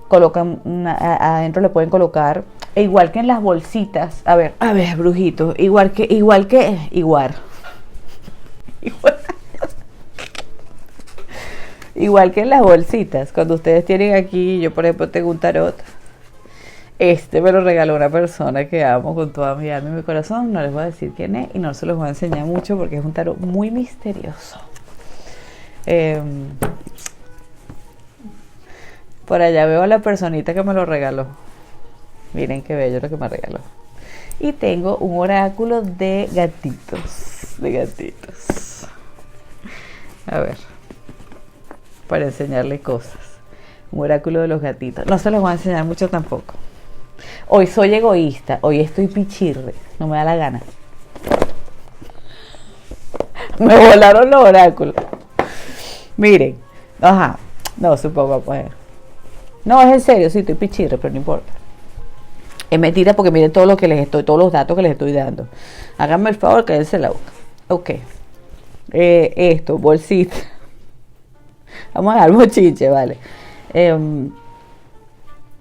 colocan adentro le pueden colocar, igual que en las bolsitas, a ver, brujitos, igual que en las bolsitas, cuando ustedes tienen aquí, yo por ejemplo tengo un tarot, me lo regaló una persona que amo con toda mi alma y mi corazón, no les voy a decir quién es y no se los voy a enseñar mucho porque es un tarot muy misterioso. Por allá veo a la personita que me lo regaló. Miren qué bello lo que me regaló. Y tengo un oráculo de gatitos. A ver. Para enseñarle cosas. Un oráculo de los gatitos. No se los voy a enseñar mucho tampoco. Hoy soy egoísta. Hoy estoy pichirre. No me da la gana. Me volaron los oráculos. Miren. Ajá. No, supongo pues. No, es en serio, sí, estoy pichirre, pero no importa. Es mentira porque miren todo lo que todos los datos que les estoy dando. Háganme el favor, cállense la boca. Ok. Esto, bolsita. Vamos a dar bochinche, vale.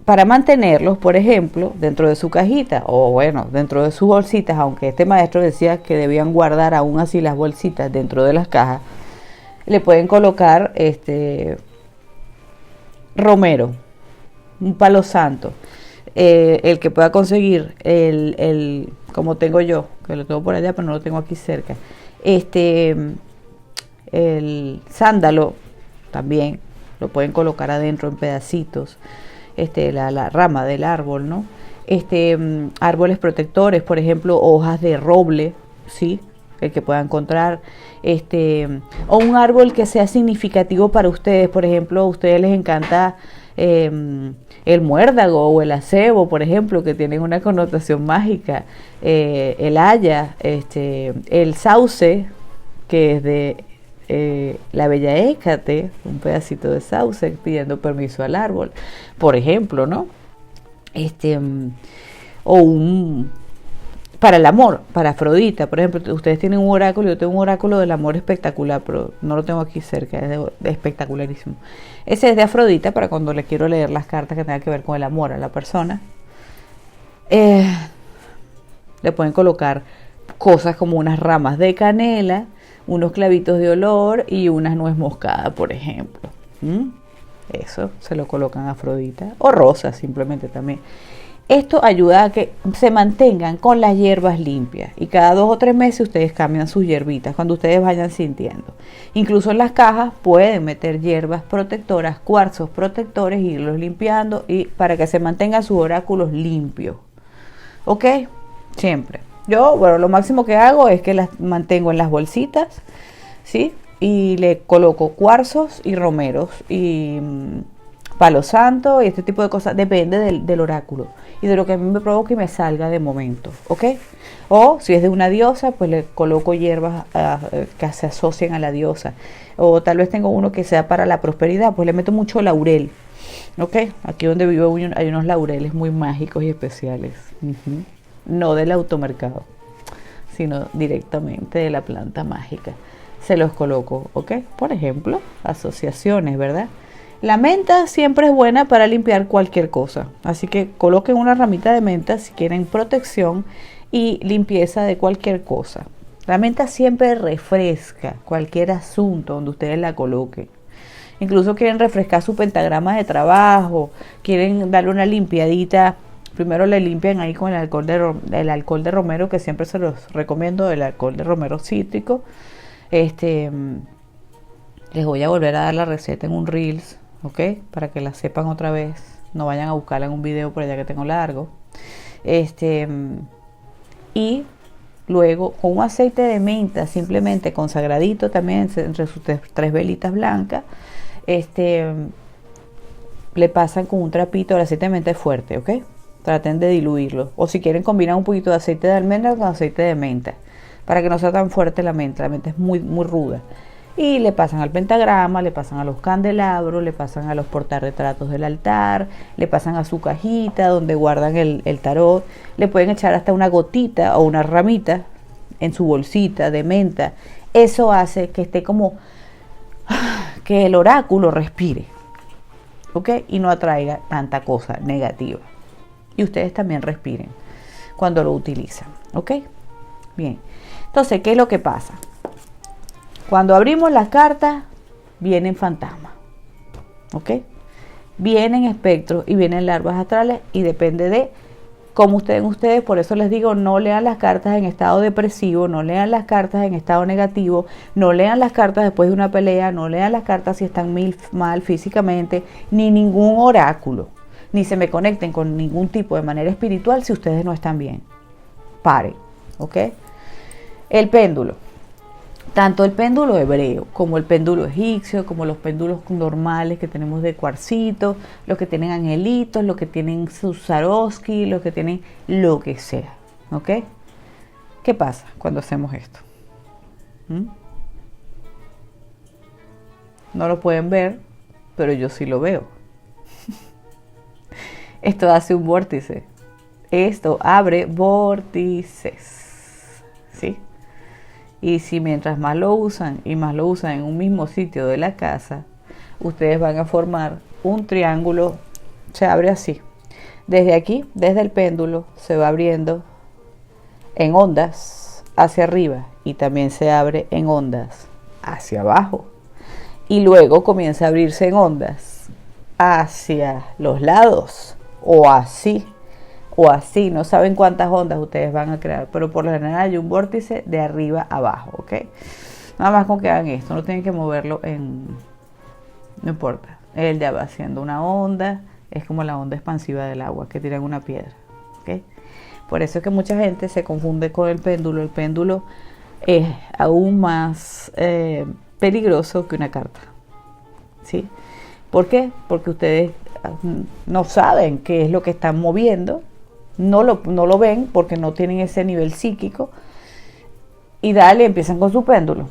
Para mantenerlos, por ejemplo, dentro de su cajita, o bueno, dentro de sus bolsitas, aunque este maestro decía que debían guardar aún así las bolsitas dentro de las cajas, le pueden colocar romero, un palo santo, el que pueda conseguir como tengo yo, que lo tengo por allá, pero no lo tengo aquí cerca. El sándalo también lo pueden colocar adentro en pedacitos. La rama del árbol, ¿no? Árboles protectores, por ejemplo, hojas de roble, ¿sí? El que pueda encontrar, o un árbol que sea significativo para ustedes. Por ejemplo, a ustedes les encanta el muérdago o el acebo, por ejemplo, que tienen una connotación mágica, el haya, el sauce, que es de la bella Hécate, un pedacito de sauce pidiendo permiso al árbol, por ejemplo, ¿no? O un para el amor, para Afrodita, por ejemplo, ustedes tienen un oráculo, yo tengo un oráculo del amor espectacular, pero no lo tengo aquí cerca, es espectacularísimo. Ese es de Afrodita para cuando le quiero leer las cartas que tengan que ver con el amor a la persona. Le pueden colocar cosas como unas ramas de canela, unos clavitos de olor y unas nuez moscada, por ejemplo. Eso se lo colocan a Afrodita, o rosas simplemente también. Esto ayuda a que se mantengan con las hierbas limpias, y cada 2 o 3 meses ustedes cambian sus hierbitas cuando ustedes vayan sintiendo. Incluso en las cajas pueden meter hierbas protectoras, cuarzos protectores, y irlos limpiando y para que se mantengan sus oráculos limpios. ¿Ok? Siempre. Yo, bueno, lo máximo que hago es que las mantengo en las bolsitas, ¿sí? Y le coloco cuarzos y romeros y palo santo y este tipo de cosas. Depende del oráculo y de lo que a mí me provoque y me salga de momento, ¿ok? O si es de una diosa, pues le coloco hierbas que se asocian a la diosa. O tal vez tengo uno que sea para la prosperidad, pues le meto mucho laurel, ¿ok? Aquí donde vivo hay unos laureles muy mágicos y especiales. No del automercado, sino directamente de la planta mágica. Se los coloco, ¿ok? Por ejemplo, asociaciones, ¿verdad? La menta siempre es buena para limpiar cualquier cosa, así que coloquen una ramita de menta si quieren protección y limpieza de cualquier cosa. La menta siempre refresca cualquier asunto donde ustedes la coloquen. Incluso quieren refrescar su pentagrama de trabajo, quieren darle una limpiadita. Primero le limpian ahí con el alcohol de romero, que siempre se los recomiendo, el alcohol de romero cítrico. Les voy a volver a dar la receta en un Reels, ¿ok? Para que la sepan otra vez. No vayan a buscarla en un video por allá que tengo largo. Y luego con un aceite de menta, simplemente consagradito también, entre sus 3 velitas blancas, le pasan con un trapito. El aceite de menta es fuerte, ¿ok? Traten de diluirlo. O si quieren combinar un poquito de aceite de almendra con aceite de menta, para que no sea tan fuerte la menta. La menta es muy, muy ruda. Y le pasan al pentagrama, le pasan a los candelabros, le pasan a los portarretratos del altar, le pasan a su cajita donde guardan el tarot. Le pueden echar hasta una gotita o una ramita en su bolsita de menta. Eso hace que esté como que el oráculo respire, ¿ok? Y no atraiga tanta cosa negativa. Y ustedes también respiren cuando lo utilizan, ¿ok? Bien, entonces, ¿qué es lo que pasa? Cuando abrimos las cartas, vienen fantasmas, ¿ok? Vienen espectros y vienen larvas astrales, y depende de cómo ustedes, por eso les digo, no lean las cartas en estado depresivo, no lean las cartas en estado negativo, no lean las cartas después de una pelea, no lean las cartas si están mal físicamente, ni ningún oráculo. Ni se me conecten con ningún tipo de manera espiritual si ustedes no están bien. Paren, ¿ok? El péndulo. Tanto el péndulo hebreo como el péndulo egipcio, como los péndulos normales que tenemos de cuarcito, los que tienen angelitos, los que tienen sus Swarovski, los que tienen lo que sea, ¿ok? ¿Qué pasa cuando hacemos esto? No lo pueden ver, pero yo sí lo veo. Esto hace un vórtice. Esto abre vórtices, ¿sí? Y si mientras más lo usan y más lo usan en un mismo sitio de la casa, ustedes van a formar un triángulo. Se abre así. Desde aquí, desde el péndulo, se va abriendo en ondas hacia arriba, y también se abre en ondas hacia abajo. Y luego comienza a abrirse en ondas hacia los lados, o así, o así, no saben cuántas ondas ustedes van a crear, pero por lo general hay un vórtice de arriba a abajo, ¿ok? Nada más con que hagan esto, no tienen que moverlo no importa. Él ya va haciendo una onda, es como la onda expansiva del agua que tira en una piedra, ¿ok? Por eso es que mucha gente se confunde con el péndulo. El péndulo es aún más peligroso que una carta, ¿sí? ¿Por qué? Porque ustedes no saben qué es lo que están moviendo, no lo ven porque no tienen ese nivel psíquico y empiezan con su péndulo.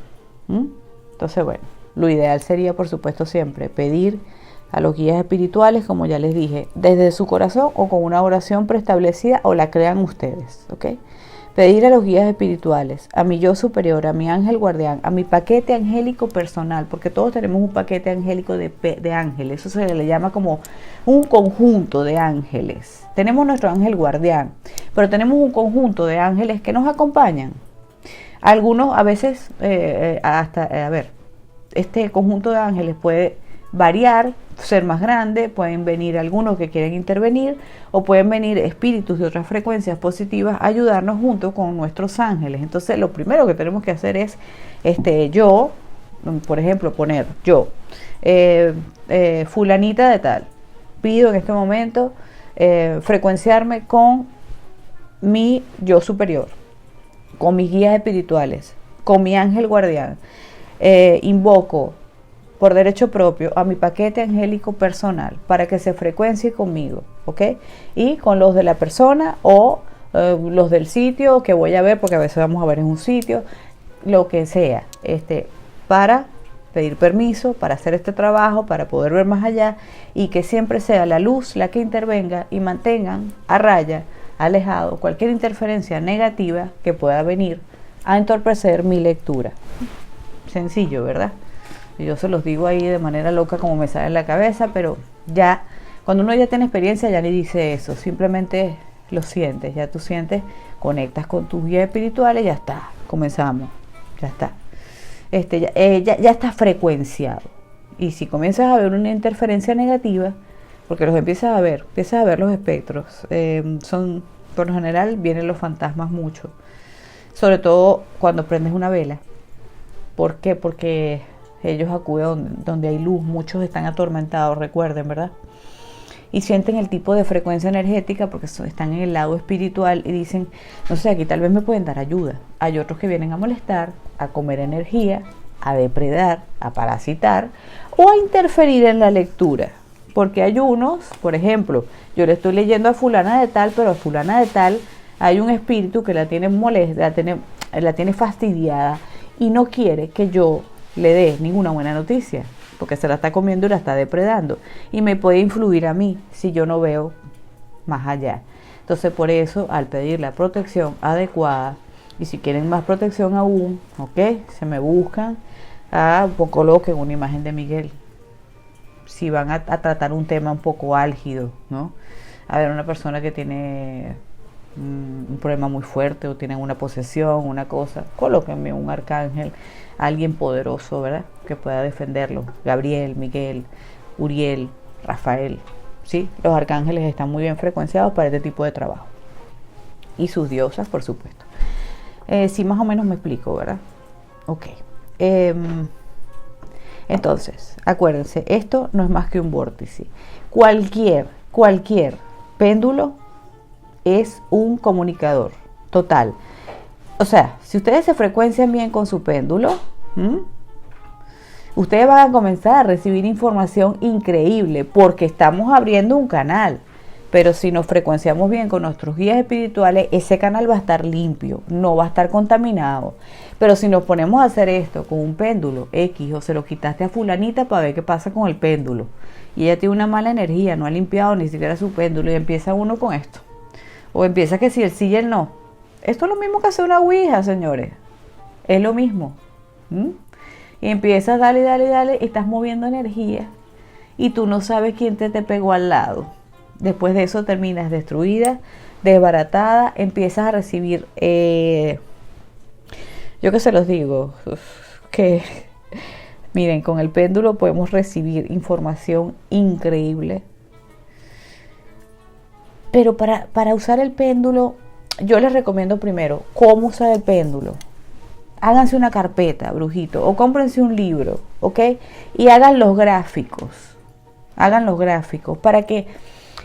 Entonces, bueno, lo ideal sería, por supuesto, siempre pedir a los guías espirituales, como ya les dije, desde su corazón o con una oración preestablecida o la crean ustedes, ¿ok? Pedir a los guías espirituales, a mi yo superior, a mi ángel guardián, a mi paquete angélico personal, porque todos tenemos un paquete angélico de ángeles, eso se le llama como un conjunto de ángeles. Tenemos nuestro ángel guardián, pero tenemos un conjunto de ángeles que nos acompañan. Algunos a veces, este conjunto de ángeles puede variar, ser más grande, pueden venir algunos que quieren intervenir o pueden venir espíritus de otras frecuencias positivas a ayudarnos junto con nuestros ángeles. Entonces lo primero que tenemos que hacer es yo, por ejemplo, poner yo, fulanita de tal, pido en este momento frecuenciarme con mi yo superior, con mis guías espirituales, con mi ángel guardián, invoco por derecho propio a mi paquete angélico personal para que se frecuencie conmigo, ¿ok? Y con los de la persona o los del sitio que voy a ver, porque a veces vamos a ver en un sitio, lo que sea, para pedir permiso, para hacer este trabajo, para poder ver más allá y que siempre sea la luz la que intervenga y mantengan a raya, alejado, cualquier interferencia negativa que pueda venir a entorpecer mi lectura. Sencillo, ¿verdad? Yo se los digo ahí de manera loca como me sale en la cabeza, pero ya, cuando uno ya tiene experiencia ya ni dice eso, simplemente lo sientes, ya tú sientes, conectas con tus guías espirituales, ya está, comenzamos, ya está. Ya está frecuenciado. Y si comienzas a ver una interferencia negativa, porque los empiezas a ver los espectros, por lo general vienen los fantasmas mucho, sobre todo cuando prendes una vela. ¿Por qué? Porque ellos acuden donde hay luz, muchos están atormentados, recuerden, ¿verdad? Y sienten el tipo de frecuencia energética porque están en el lado espiritual y dicen, no sé, aquí tal vez me pueden dar ayuda. Hay otros que vienen a molestar, a comer energía, a depredar, a parasitar o a interferir en la lectura. Porque hay unos, por ejemplo, yo le estoy leyendo a fulana de tal, pero a fulana de tal hay un espíritu que la tiene molesta, la tiene fastidiada y no quiere que yo le dé ninguna buena noticia, porque se la está comiendo y la está depredando, y me puede influir a mí si yo no veo más allá. Entonces por eso, al pedir la protección adecuada, y si quieren más protección aún, ok, se me buscan, coloquen una imagen de Miguel, si van a tratar un tema un poco álgido, ¿no? A ver, una persona que tiene un problema muy fuerte o tienen una posesión, una cosa, colóquenme un arcángel, alguien poderoso, ¿verdad? Que pueda defenderlo. Gabriel, Miguel, Uriel, Rafael, ¿sí? Los arcángeles están muy bien frecuenciados para este tipo de trabajo. Y sus diosas, por supuesto. Sí, más o menos me explico, ¿verdad? Ok. Entonces, acuérdense, esto no es más que un vórtice. Cualquier péndulo es un comunicador total. O sea, si ustedes se frecuencian bien con su péndulo, ustedes van a comenzar a recibir información increíble porque estamos abriendo un canal. Pero si nos frecuenciamos bien con nuestros guías espirituales, ese canal va a estar limpio, no va a estar contaminado. Pero si nos ponemos a hacer esto con un péndulo X o se lo quitaste a fulanita para ver qué pasa con el péndulo y ella tiene una mala energía, no ha limpiado ni siquiera su péndulo y empieza uno con esto. O empieza que si el sí y el no. Esto es lo mismo que hacer una ouija, señores. Es lo mismo. Y empiezas, dale, y estás moviendo energía y tú no sabes quién te pegó al lado. Después de eso terminas destruida, desbaratada, empiezas a recibir, yo que se los digo, que miren, con el péndulo podemos recibir información increíble. Pero para usar el péndulo, yo les recomiendo primero cómo usar el péndulo. Háganse una carpeta, brujito, o cómprense un libro, ¿ok? Y hagan los gráficos. Hagan los gráficos para que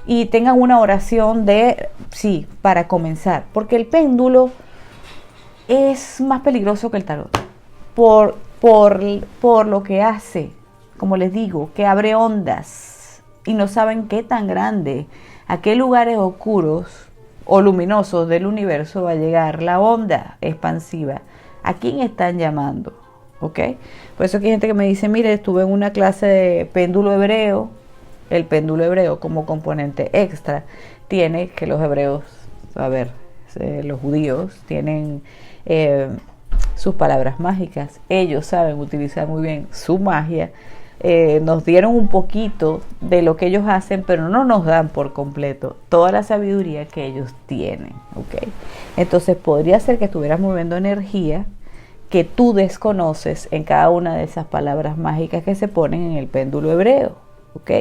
y tengan una oración para comenzar. Porque el péndulo es más peligroso que el tarot. Por lo que hace, como les digo, que abre ondas y no saben qué tan grande, a qué lugares oscuros o luminosos del universo va a llegar la onda expansiva. ¿A quién están llamando? ¿Ok? Por eso que hay gente que me dice, mire, estuve en una clase de péndulo hebreo. El péndulo hebreo como componente extra tiene que los hebreos, los judíos tienen sus palabras mágicas. Ellos saben utilizar muy bien su magia. Nos dieron un poquito de lo que ellos hacen, pero no nos dan por completo toda la sabiduría que ellos tienen, ¿ok? Entonces podría ser que estuvieras moviendo energía que tú desconoces en cada una de esas palabras mágicas que se ponen en el péndulo hebreo, ¿ok?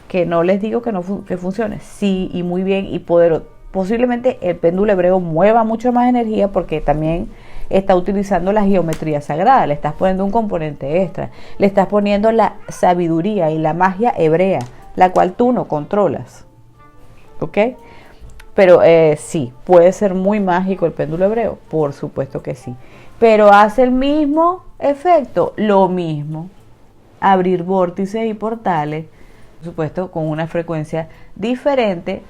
Que no les digo que funcione, sí y muy bien y poderoso. Posiblemente el péndulo hebreo mueva mucho más energía porque también está utilizando la geometría sagrada, le estás poniendo un componente extra, le estás poniendo la sabiduría y la magia hebrea, la cual tú no controlas, ¿ok? Pero sí, puede ser muy mágico el péndulo hebreo, por supuesto que sí, pero hace el mismo efecto, lo mismo, abrir vórtices y portales, por supuesto con una frecuencia diferente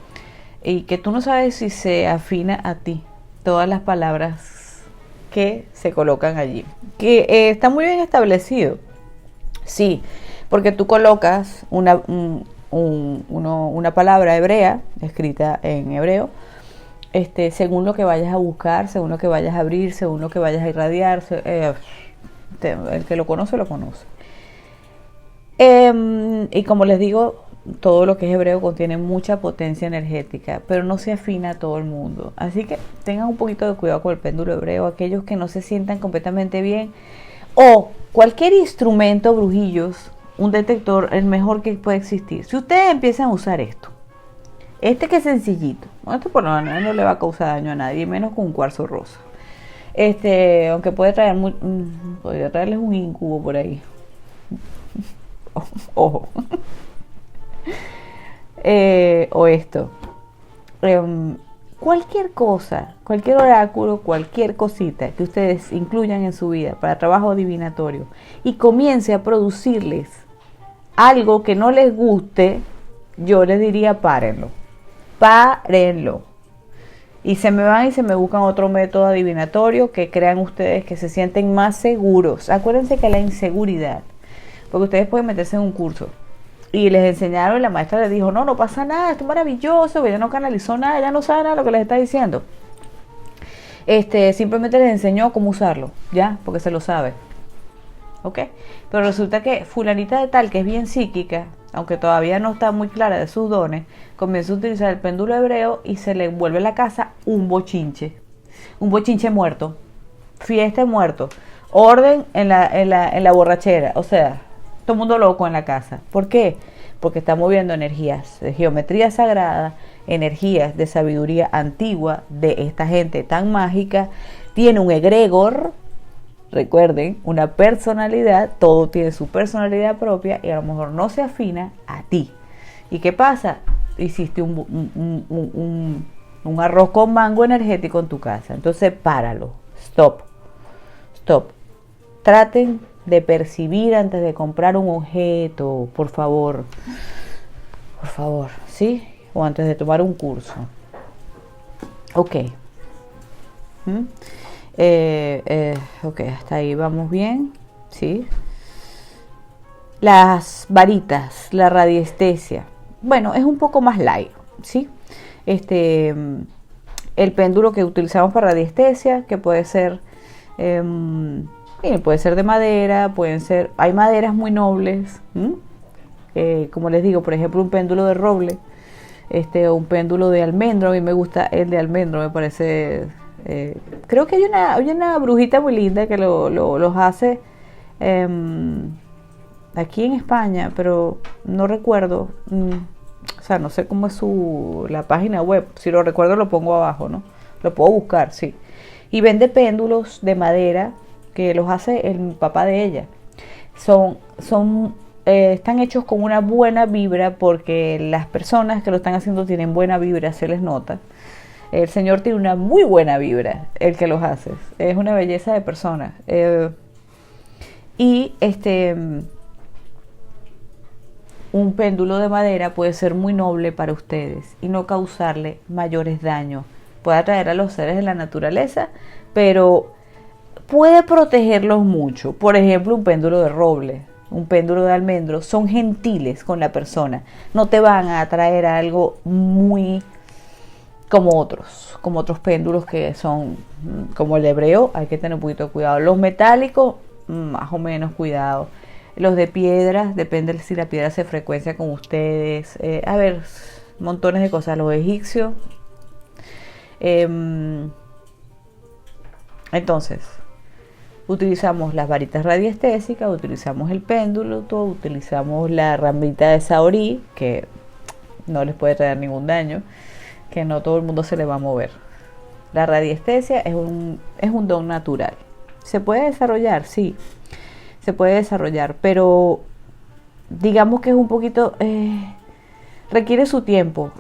y que tú no sabes si se afina a ti todas las palabras que se colocan allí, que está muy bien establecido, sí, porque tú colocas una palabra hebrea escrita en hebreo, según lo que vayas a buscar, según lo que vayas a abrir, según lo que vayas a irradiar, el que lo conoce lo conoce. Y como les digo, todo lo que es hebreo contiene mucha potencia energética, pero no se afina a todo el mundo. Así que tengan un poquito de cuidado con el péndulo hebreo, aquellos que no se sientan completamente bien. O cualquier instrumento, brujillos, un detector, el mejor que puede existir. Si ustedes empiezan a usar esto, que es sencillito, esto por lo menos no le va a causar daño a nadie, menos con un cuarzo rosa. Aunque podría traerles un incubo por ahí. Ojo. O esto. Cualquier cosa, cualquier oráculo, cualquier cosita que ustedes incluyan en su vida para trabajo divinatorio y comience a producirles algo que no les guste, yo les diría párenlo. Y se me van y se me buscan otro método adivinatorio que crean ustedes que se sienten más seguros. Acuérdense que la inseguridad, porque ustedes pueden meterse en un curso y les enseñaron y la maestra les dijo, no pasa nada, esto es maravilloso, ella no canalizó nada, ella no sabe nada de lo que les está diciendo. Simplemente les enseñó cómo usarlo, ya, porque se lo sabe. ¿Ok? Pero resulta que fulanita de tal, que es bien psíquica, aunque todavía no está muy clara de sus dones, comienza a utilizar el péndulo hebreo y se le vuelve la casa un bochinche muerto, fiesta muerto, orden en la borrachera, o sea, todo el mundo loco en la casa. ¿Por qué? Porque está moviendo energías de geometría sagrada, energías de sabiduría antigua de esta gente tan mágica. Tiene un egregor, recuerden, una personalidad, todo tiene su personalidad propia y a lo mejor no se afina a ti. ¿Y qué pasa? Hiciste un arroz con mango energético en tu casa. Entonces páralo, stop. Traten de percibir antes de comprar un objeto, por favor, ¿sí? O antes de tomar un curso. Ok. Ok, hasta ahí vamos bien, ¿sí? Las varitas, la radiestesia. Bueno, es un poco más light, ¿sí? El péndulo que utilizamos para radiestesia, que puede ser... puede ser de madera, hay maderas muy nobles, como les digo, por ejemplo un péndulo de roble, o un péndulo de almendro. A mí me gusta el de almendro, me parece, creo que hay una brujita muy linda que los hace aquí en España, pero no recuerdo, o sea, no sé cómo es la página web, si lo recuerdo lo pongo abajo, ¿no? Lo puedo buscar, sí. Y vende péndulos de madera que los hace el papá de ella. Están hechos con una buena vibra porque las personas que lo están haciendo tienen buena vibra, se les nota. El señor tiene una muy buena vibra, el que los hace. Es una belleza de persona. Y un péndulo de madera puede ser muy noble para ustedes y no causarle mayores daños. Puede atraer a los seres de la naturaleza, pero puede protegerlos mucho. Por ejemplo, un péndulo de roble, un péndulo de almendro, son gentiles con la persona. No te van a atraer a algo muy como otros péndulos que son como el hebreo, hay que tener un poquito de cuidado. Los metálicos, más o menos cuidado. Los de piedras, depende si la piedra se frecuencia con ustedes. A ver, montones de cosas. Los egipcios. Entonces, utilizamos las varitas radiestésicas, utilizamos el péndulo, utilizamos la ramita de saorí, que no les puede traer ningún daño, que no todo el mundo se le va a mover. La radiestesia es un don natural. ¿Se puede desarrollar? Sí, se puede desarrollar, pero digamos que es un poquito... requiere su tiempo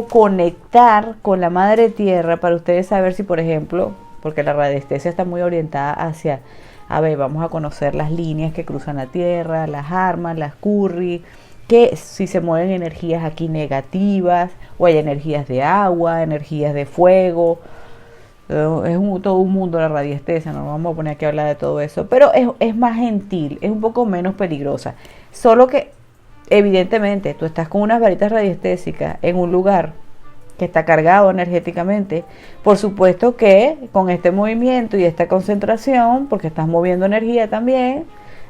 conectar con la madre tierra para ustedes saber si, por ejemplo, porque la radiestesia está muy orientada hacia, a ver, vamos a conocer las líneas que cruzan la tierra, las armas, las curry, que si se mueven energías aquí negativas, o hay energías de agua, energías de fuego. Todo un mundo la radiestesia, no vamos a poner aquí a hablar de todo eso, pero es más gentil, es un poco menos peligrosa. Solo que, evidentemente, tú estás con unas varitas radiestésicas en un lugar que está cargado energéticamente. Por supuesto que con este movimiento y esta concentración, porque estás moviendo energía también,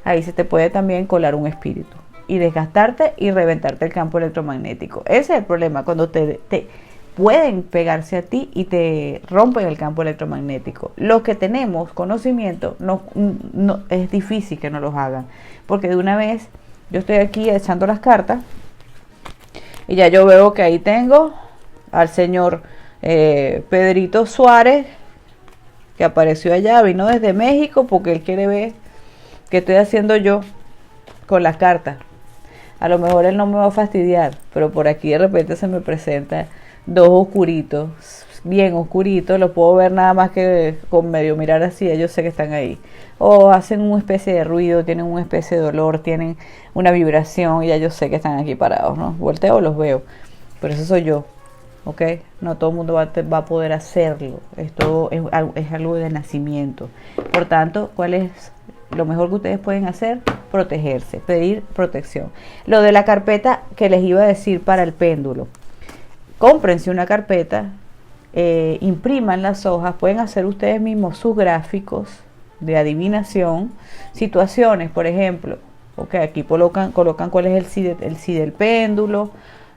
ahí se te puede también colar un espíritu y desgastarte y reventarte el campo electromagnético. Ese es el problema, cuando te pueden pegarse a ti y te rompen el campo electromagnético. Los que tenemos conocimiento, no es difícil que no los hagan, porque de una vez yo estoy aquí echando las cartas y ya yo veo que ahí tengo al señor Pedrito Suárez, que apareció allá, vino desde México porque él quiere ver qué estoy haciendo yo con las cartas. A lo mejor él no me va a fastidiar, pero por aquí de repente se me presenta dos oscuritos, bien oscuritos, los puedo ver nada más que con medio mirar así, yo sé que están ahí. O hacen una especie de ruido, tienen una especie de olor, tienen una vibración, y ya yo sé que están aquí parados, ¿no? Volteo, los veo, pero eso soy yo, ¿ok? No todo el mundo va a poder hacerlo, esto es algo de nacimiento. Por tanto, ¿cuál es lo mejor que ustedes pueden hacer? Protegerse, pedir protección. Lo de la carpeta que les iba a decir para el péndulo, cómprense una carpeta, impriman las hojas, pueden hacer ustedes mismos sus gráficos de adivinación, situaciones, por ejemplo, okay, aquí colocan cuál es el sí del péndulo,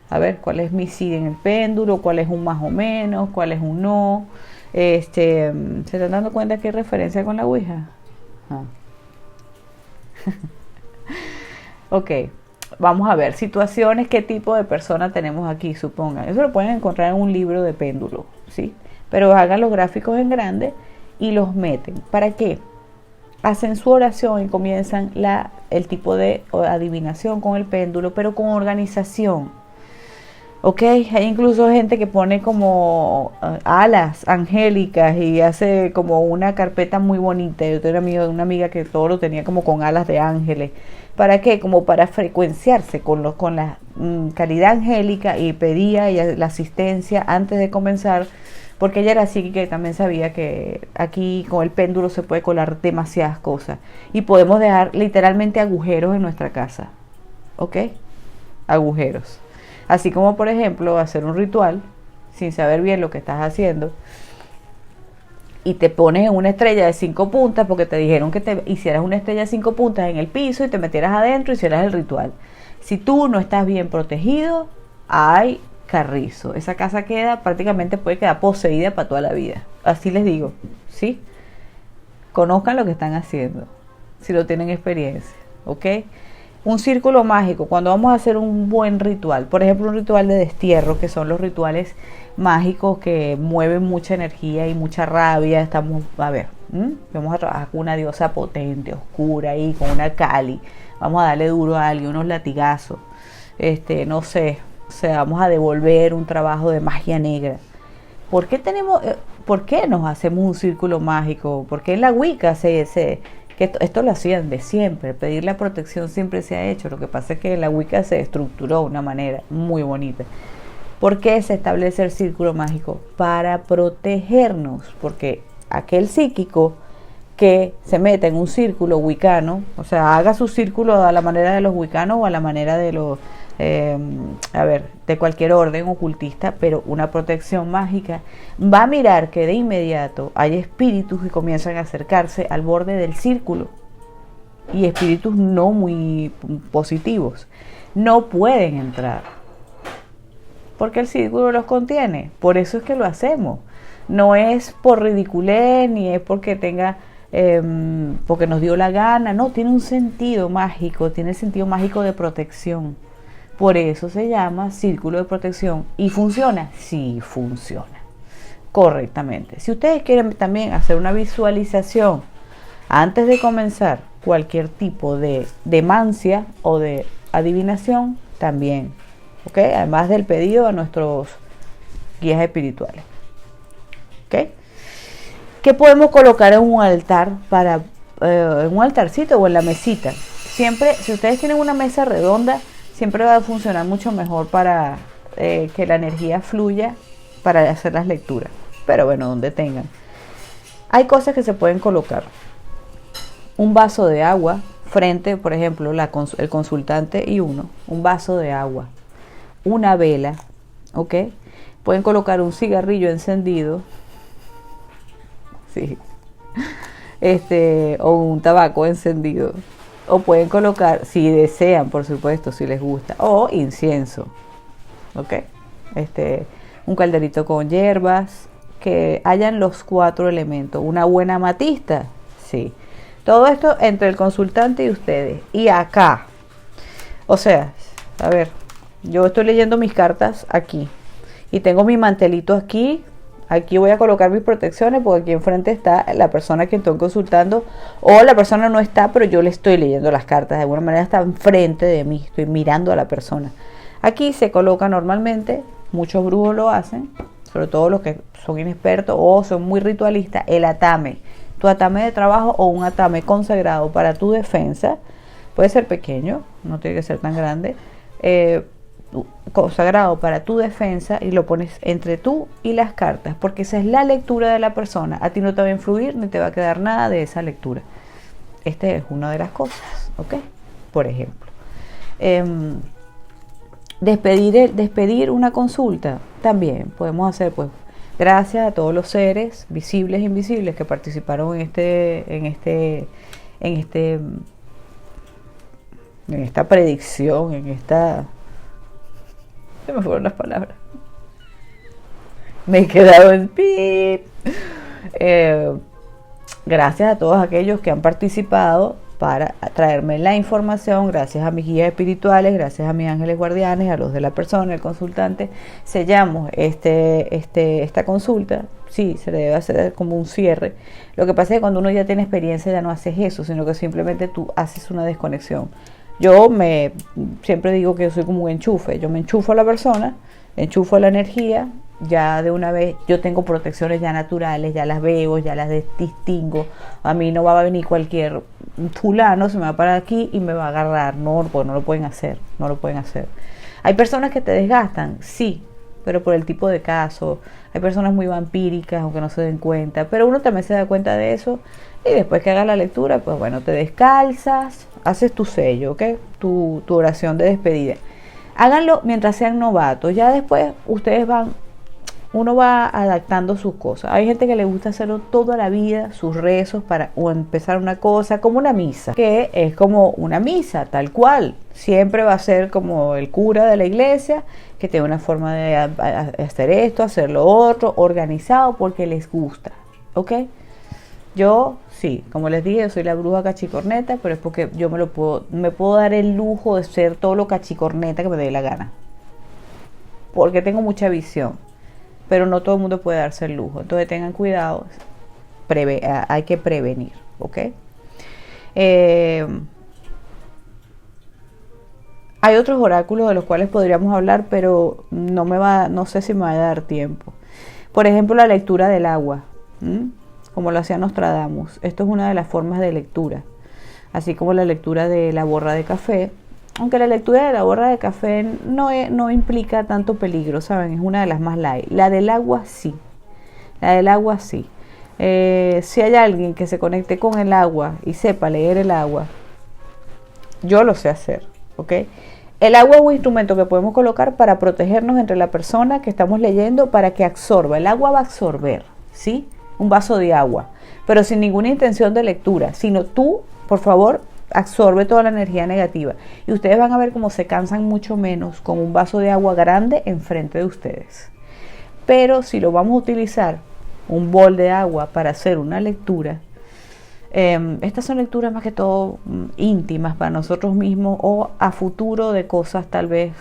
a ver, cuál es mi sí en el péndulo, cuál es un más o menos, cuál es un no. ¿Se están dando cuenta que hay referencia con la Ouija? Ah. Ok, vamos a ver situaciones, qué tipo de persona tenemos aquí, supongan. Eso lo pueden encontrar en un libro de péndulo, ¿sí? Pero hagan los gráficos en grande y los meten. ¿Para qué? Hacen su oración y comienzan el tipo de adivinación con el péndulo, pero con organización. Ok, hay incluso gente que pone como alas angélicas y hace como una carpeta muy bonita. Yo tengo una amiga que todo lo tenía como con alas de ángeles. ¿Para qué? Como para frecuenciarse con la calidad angélica, y pedía la asistencia antes de comenzar, porque ella era psíquica y también sabía que aquí con el péndulo se puede colar demasiadas cosas y podemos dejar literalmente agujeros en nuestra casa. ¿Ok? Agujeros. Así como, por ejemplo, hacer un ritual sin saber bien lo que estás haciendo y te pones en una estrella de 5 puntas porque te dijeron que te hicieras una estrella de 5 puntas en el piso y te metieras adentro y hicieras el ritual. Si tú no estás bien protegido, hay carrizo. Esa casa puede quedar poseída para toda la vida. Así les digo, ¿sí? Conozcan lo que están haciendo, si lo tienen experiencia, ¿ok? Un círculo mágico, cuando vamos a hacer un buen ritual, por ejemplo un ritual de destierro, que son los rituales mágicos que mueven mucha energía y mucha rabia, estamos, a ver, vamos a trabajar con una diosa potente, oscura ahí, con una Kali, vamos a darle duro a alguien, unos latigazos, no sé, o sea, vamos a devolver un trabajo de magia negra. ¿Por qué nos hacemos un círculo mágico? Porque en la Wicca que esto lo hacían de siempre, pedir la protección siempre se ha hecho, lo que pasa es que la Wicca se estructuró de una manera muy bonita. ¿Por qué se establece el círculo mágico? Para protegernos, porque aquel psíquico que se meta en un círculo wicano, o sea, haga su círculo a la manera de los wicanos o a la manera de los, de cualquier orden ocultista, pero una protección mágica, va a mirar que de inmediato hay espíritus que comienzan a acercarse al borde del círculo, y espíritus no muy positivos no pueden entrar porque el círculo los contiene. Por eso es que lo hacemos, no es por ridiculez ni es porque tenga porque nos dio la gana, no, tiene un sentido mágico, tiene el sentido mágico de protección. Por eso se llama círculo de protección. ¿Y funciona? Sí, funciona correctamente. Si ustedes quieren también hacer una visualización antes de comenzar cualquier tipo de mancia o de adivinación, también, ¿ok? Además del pedido a nuestros guías espirituales, ¿ok? ¿Qué podemos colocar en un altar en un altarcito o en la mesita? Siempre, si ustedes tienen una mesa redonda, siempre va a funcionar mucho mejor para que la energía fluya para hacer las lecturas. Pero bueno, donde tengan. Hay cosas que se pueden colocar. Un vaso de agua frente, por ejemplo, el consultante y un vaso de agua. Una vela, ¿ok? Pueden colocar un cigarrillo encendido. Sí. O un tabaco encendido. O pueden colocar, si desean, por supuesto, si les gusta, o incienso, ¿ok? Un calderito con hierbas, que hayan los 4 elementos. Una buena amatista, sí. Todo esto entre el consultante y ustedes. Y acá, o sea, a ver, yo estoy leyendo mis cartas aquí y tengo mi mantelito aquí. Aquí voy a colocar mis protecciones porque aquí enfrente está la persona que estoy consultando, o la persona no está, pero yo le estoy leyendo las cartas. De alguna manera está enfrente de mí, estoy mirando a la persona. Aquí se coloca normalmente, muchos brujos lo hacen, sobre todo los que son inexpertos o son muy ritualistas, el atame. Tu atame de trabajo o un atame consagrado para tu defensa. Puede ser pequeño, no tiene que ser tan grande. Consagrado para tu defensa, y lo pones entre tú y las cartas, porque esa es la lectura de la persona. A ti no te va a influir ni te va a quedar nada de esa lectura. Esta es una de las cosas, ¿ok? Por ejemplo, despedir una consulta también podemos hacer, pues, gracias a todos los seres visibles e invisibles que participaron en esta predicción, se me fueron las palabras. Me he quedado en pip. Gracias a todos aquellos que han participado para traerme la información, gracias a mis guías espirituales, gracias a mis ángeles guardianes, a los de la persona, el consultante. Sellamos esta consulta. Sí, se le debe hacer como un cierre. Lo que pasa es que cuando uno ya tiene experiencia ya no haces eso, sino que simplemente tú haces una desconexión. Yo siempre digo que yo soy como un enchufe. Yo me enchufo a la persona, enchufo la energía, ya de una vez yo tengo protecciones ya naturales, ya las veo, ya las distingo. A mí no va a venir cualquier fulano, se me va a parar aquí y me va a agarrar. No, pues no lo pueden hacer, no lo pueden hacer. Hay personas que te desgastan, sí, pero por el tipo de caso. Hay personas muy vampíricas, aunque no se den cuenta, pero uno también se da cuenta de eso. Y después que hagas la lectura, pues bueno, te descalzas, haces tu sello, ¿ok? Tu oración de despedida. Háganlo mientras sean novatos. Ya después uno va adaptando sus cosas. Hay gente que le gusta hacerlo toda la vida, sus rezos o empezar una cosa, como una misa, que es como una misa, tal cual. Siempre va a ser como el cura de la iglesia, que tiene una forma de hacer esto, hacer lo otro, organizado porque les gusta, ¿ok? Yo, sí, como les dije, yo soy la bruja cachicorneta, pero es porque yo me puedo dar el lujo de ser todo lo cachicorneta que me dé la gana. Porque tengo mucha visión, pero no todo el mundo puede darse el lujo. Entonces tengan cuidado, hay que prevenir, ¿ok? Eh, Hay otros oráculos de los cuales podríamos hablar, pero no sé si me va a dar tiempo. Por ejemplo, la lectura del agua, como lo hacía Nostradamus. Esto es una de las formas de lectura, así como la lectura de la borra de café. Aunque la lectura de la borra de café no implica tanto peligro, ¿saben? Es una de las más light. La del agua sí. La del agua sí. Si hay alguien que se conecte con el agua y sepa leer el agua, yo lo sé hacer, ¿ok? El agua es un instrumento que podemos colocar para protegernos entre la persona que estamos leyendo para que absorba. El agua va a absorber, ¿sí? Un vaso de agua, pero sin ninguna intención de lectura, sino tú, por favor, absorbe toda la energía negativa. Y ustedes van a ver cómo se cansan mucho menos con un vaso de agua grande enfrente de ustedes. Pero si lo vamos a utilizar, un bol de agua para hacer una lectura, estas son lecturas más que todo íntimas para nosotros mismos o a futuro de cosas tal vez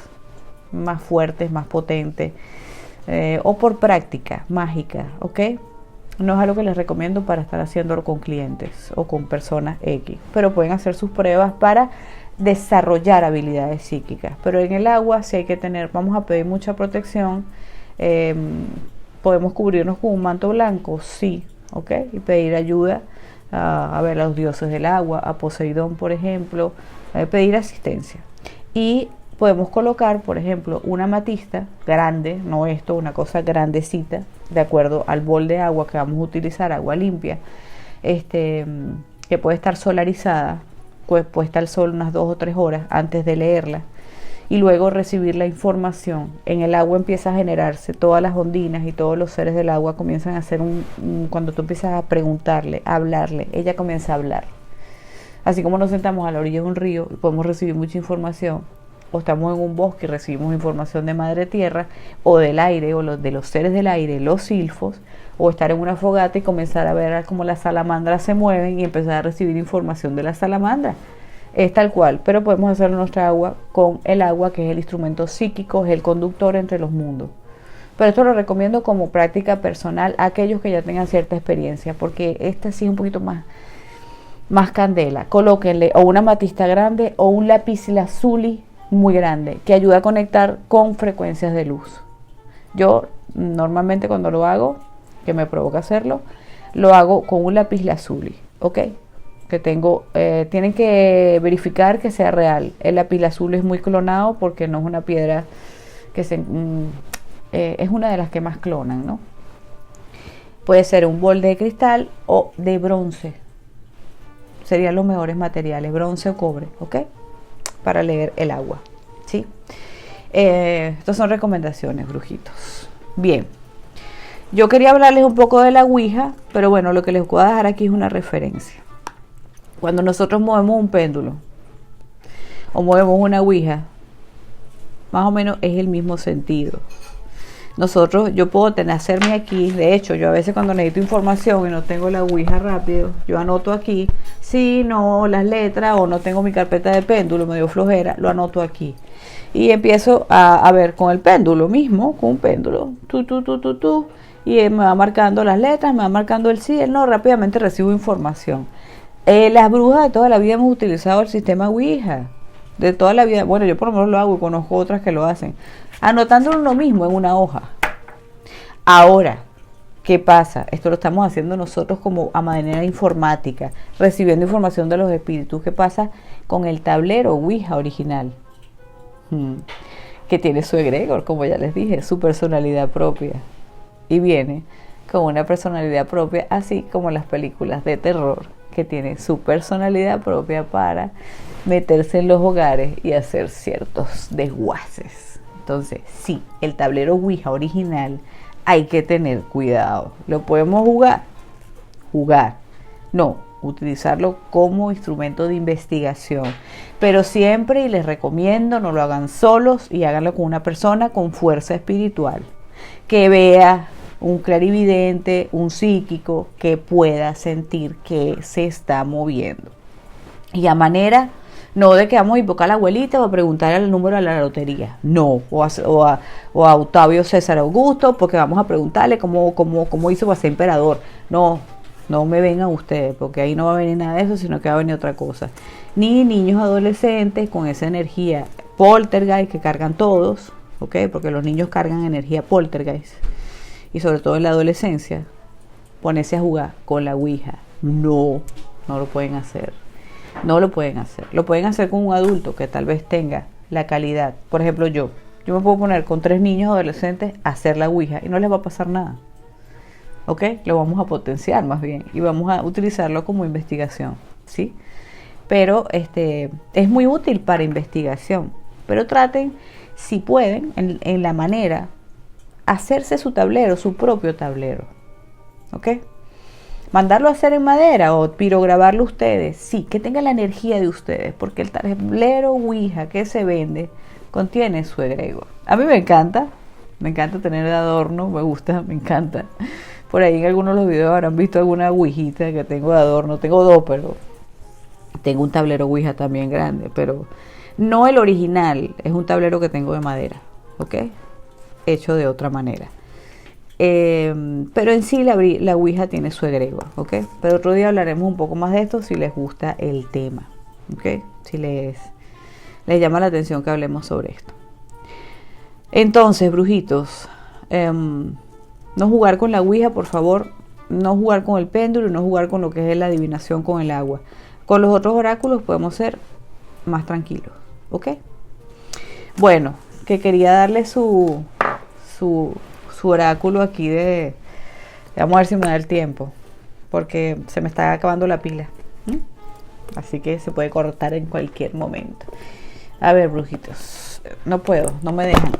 más fuertes, más potentes, o por práctica mágica, ¿ok? No es algo que les recomiendo para estar haciéndolo con clientes o con personas X, pero pueden hacer sus pruebas para desarrollar habilidades psíquicas. Pero en el agua sí hay que vamos a pedir mucha protección. ¿Podemos cubrirnos con un manto blanco? Sí, ¿ok? Y pedir ayuda a los dioses del agua, a Poseidón, por ejemplo, pedir asistencia. Y podemos colocar, por ejemplo, una amatista grande, no esto, una cosa grandecita, de acuerdo al bol de agua que vamos a utilizar, agua limpia, que puede estar solarizada, pues puesta al sol unas 2 o 3 horas antes de leerla, y luego recibir la información. En el agua empieza a generarse todas las ondinas y todos los seres del agua comienzan a hacer cuando tú empiezas a preguntarle, a hablarle, ella comienza a hablar. Así como nos sentamos a la orilla de un río y podemos recibir mucha información, o estamos en un bosque y recibimos información de Madre Tierra, o del aire, o de los seres del aire, los silfos, o estar en una fogata y comenzar a ver cómo las salamandras se mueven y empezar a recibir información de las salamandras. Es tal cual, pero podemos hacer nuestra agua con el agua, que es el instrumento psíquico, es el conductor entre los mundos. Pero esto lo recomiendo como práctica personal a aquellos que ya tengan cierta experiencia, porque esta sí es un poquito más candela. Colóquenle o una amatista grande o un lapislázuli muy grande, que ayuda a conectar con frecuencias de luz. Yo normalmente cuando lo hago, que me provoca hacerlo, lo hago con un lapislázuli, ¿ok? Que tienen que verificar que sea real. El lapislázuli es muy clonado porque no es una piedra que es una de las que más clonan, ¿no? Puede ser un bol de cristal o de bronce. Serían los mejores materiales, bronce o cobre, ¿ok? Para leer el agua, ¿sí? Estas son recomendaciones, brujitos. Bien, yo quería hablarles un poco de la Ouija, pero bueno, lo que les voy a dejar aquí es una referencia. Cuando nosotros movemos un péndulo o movemos una Ouija, más o menos es el mismo sentido. Yo puedo hacerme aquí, de hecho, yo a veces cuando necesito información y no tengo la Ouija rápido, yo anoto aquí, si no las letras o no tengo mi carpeta de péndulo, me dio flojera, lo anoto aquí. Y empiezo a ver con el péndulo mismo, con un péndulo, y me va marcando las letras, me va marcando el sí, el no, rápidamente recibo información. Las brujas de toda la vida hemos utilizado el sistema Ouija, de toda la vida. Bueno, yo por lo menos lo hago y conozco otras que lo hacen, anotándolo lo mismo en una hoja. Ahora, ¿qué pasa? Esto lo estamos haciendo nosotros como a manera informática, recibiendo información de los espíritus. ¿Qué pasa con el tablero Ouija original? Que tiene su egregor, como ya les dije, su personalidad propia. Y viene con una personalidad propia, así como las películas de terror, que tienen su personalidad propia para meterse en los hogares y hacer ciertos desguaces. Entonces, sí, el tablero Ouija original hay que tener cuidado. ¿Lo podemos jugar? No, utilizarlo como instrumento de investigación. Pero siempre, y les recomiendo, no lo hagan solos y háganlo con una persona con fuerza espiritual, que vea, un clarividente, un psíquico que pueda sentir que se está moviendo. Y a manera, no de que vamos a invocar a la abuelita o a preguntar el número de la lotería, no, o a Octavio César Augusto, porque vamos a preguntarle cómo hizo para ser emperador. No, no me vengan ustedes, porque ahí no va a venir nada de eso, sino que va a venir otra cosa. Ni niños adolescentes con esa energía poltergeist que cargan todos, ¿ok? Porque los niños cargan energía poltergeist, y sobre todo en la adolescencia, ponerse a jugar con la ouija. No, no lo pueden hacer. No lo pueden hacer. Lo pueden hacer con un adulto que tal vez tenga la calidad. Por ejemplo, yo me puedo poner con 3 niños adolescentes a hacer la ouija y no les va a pasar nada. ¿Ok? Lo vamos a potenciar más bien y vamos a utilizarlo como investigación, ¿sí? Pero es muy útil para investigación. Pero traten, si pueden, en la manera, hacerse su tablero, su propio tablero. ¿Ok? Mandarlo a hacer en madera o pirograbarlo ustedes, sí, que tenga la energía de ustedes, porque el tablero ouija que se vende contiene su egregor. A mí me encanta tener de adorno, me gusta, me encanta. Por ahí en algunos de los videos habrán visto alguna ouijita que tengo de adorno, tengo 2, pero tengo un tablero ouija también grande, pero no el original, es un tablero que tengo de madera, ¿ok? Hecho de otra manera. Pero en sí la ouija tiene su egregor, ¿ok? Pero otro día hablaremos un poco más de esto si les gusta el tema, ¿ok? Si les llama la atención que hablemos sobre esto. Entonces, brujitos, no jugar con la ouija, por favor, no jugar con el péndulo, no jugar con lo que es la adivinación con el agua. Con los otros oráculos podemos ser más tranquilos, ¿ok? Bueno, que quería darle su oráculo aquí vamos a ver si me da el tiempo, porque se me está acabando la pila. Así que se puede cortar en cualquier momento. A ver, brujitos, no puedo, no me dejan.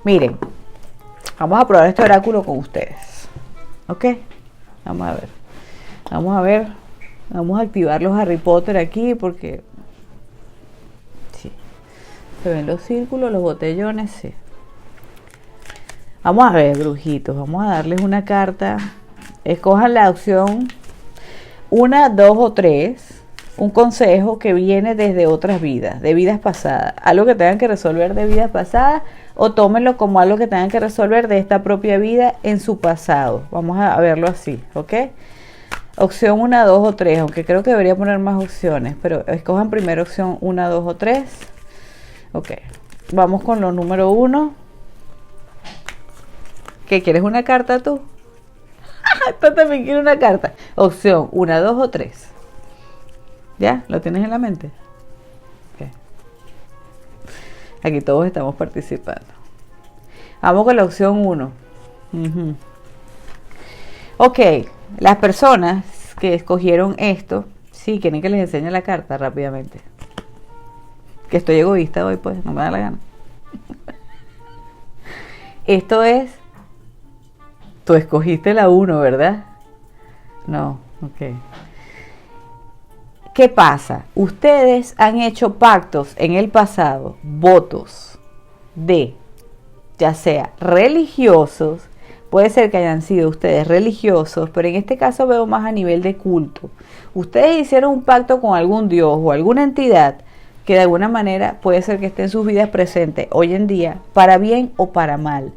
Miren, vamos a probar este oráculo con ustedes, ¿ok? Vamos a ver, vamos a activar los Harry Potter aquí, porque sí, se ven los círculos, los botellones, sí. Vamos a ver, brujitos, vamos a darles una carta. Escojan la opción 1, 2 o 3. Un consejo que viene desde otras vidas, de vidas pasadas. Algo que tengan que resolver de vidas pasadas, o tómenlo como algo que tengan que resolver de esta propia vida en su pasado. Vamos a verlo así, ¿ok? Opción 1, 2 o 3, aunque creo que debería poner más opciones, pero escojan primero opción 1, 2 o 3. Ok, vamos con lo número 1. ¿Qué quieres, una carta tú? Tú también quieres una carta. Opción 1, 2 o 3. ¿Ya? ¿Lo tienes en la mente? Okay. Aquí todos estamos participando. Vamos con la opción 1. Ok, las personas que escogieron esto, sí, quieren que les enseñe la carta rápidamente. Que estoy egoísta hoy, pues, no me da la gana. Esto es... Tú escogiste la 1, ¿verdad? No, ok. ¿Qué pasa? Ustedes han hecho pactos en el pasado, votos de, ya sea religiosos, puede ser que hayan sido ustedes religiosos, pero en este caso veo más a nivel de culto. Ustedes hicieron un pacto con algún dios o alguna entidad que de alguna manera puede ser que esté en sus vidas presentes hoy en día, para bien o para mal.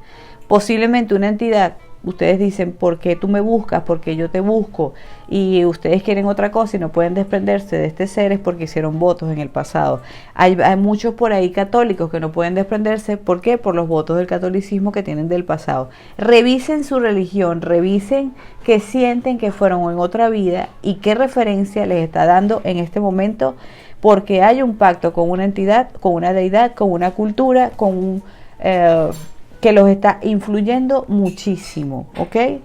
Posiblemente una entidad, ustedes dicen, ¿por qué tú me buscas? Porque yo te busco, y ustedes quieren otra cosa y no pueden desprenderse de este ser, es porque hicieron votos en el pasado. Hay muchos por ahí católicos que no pueden desprenderse. ¿Por qué? Por los votos del catolicismo que tienen del pasado. Revisen su religión, revisen qué sienten que fueron en otra vida y qué referencia les está dando en este momento, porque hay un pacto con una entidad, con una deidad, con una cultura, con un... que los está influyendo muchísimo, ¿ok?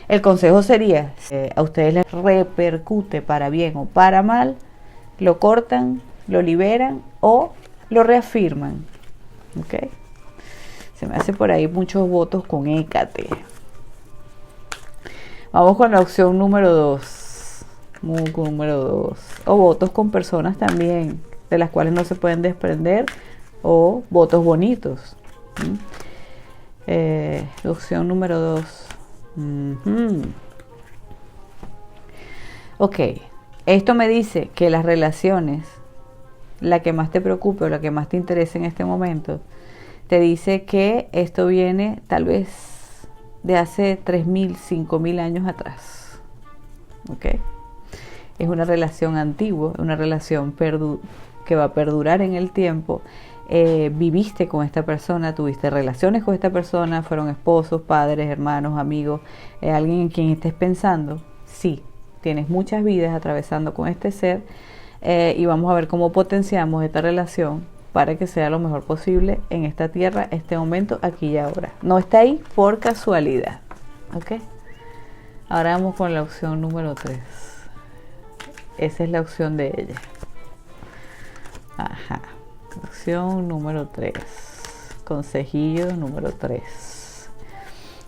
El consejo sería, a ustedes les repercute para bien o para mal, lo cortan, lo liberan o lo reafirman, ¿ok? Se me hace por ahí muchos votos con Hécate. Vamos con la opción número 2. Número 2. O votos con personas también, de las cuales no se pueden desprender, o votos bonitos. Opción número 2. Ok, esto me dice que las relaciones, la que más te preocupe o la que más te interese en este momento, te dice que esto viene tal vez de hace 3.000, 5.000 años atrás. Ok, es una relación antigua, una relación que va a perdurar en el tiempo. Viviste con esta persona, tuviste relaciones con esta persona, fueron esposos, padres, hermanos, amigos, alguien en quien estés pensando. Sí, tienes muchas vidas atravesando con este ser, y vamos a ver cómo potenciamos esta relación para que sea lo mejor posible en esta tierra, este momento, aquí y ahora. No está ahí por casualidad. ¿Ok? Ahora vamos con la opción número 3. Esa es la opción de ella. Ajá. Opción número 3. Consejillo número 3.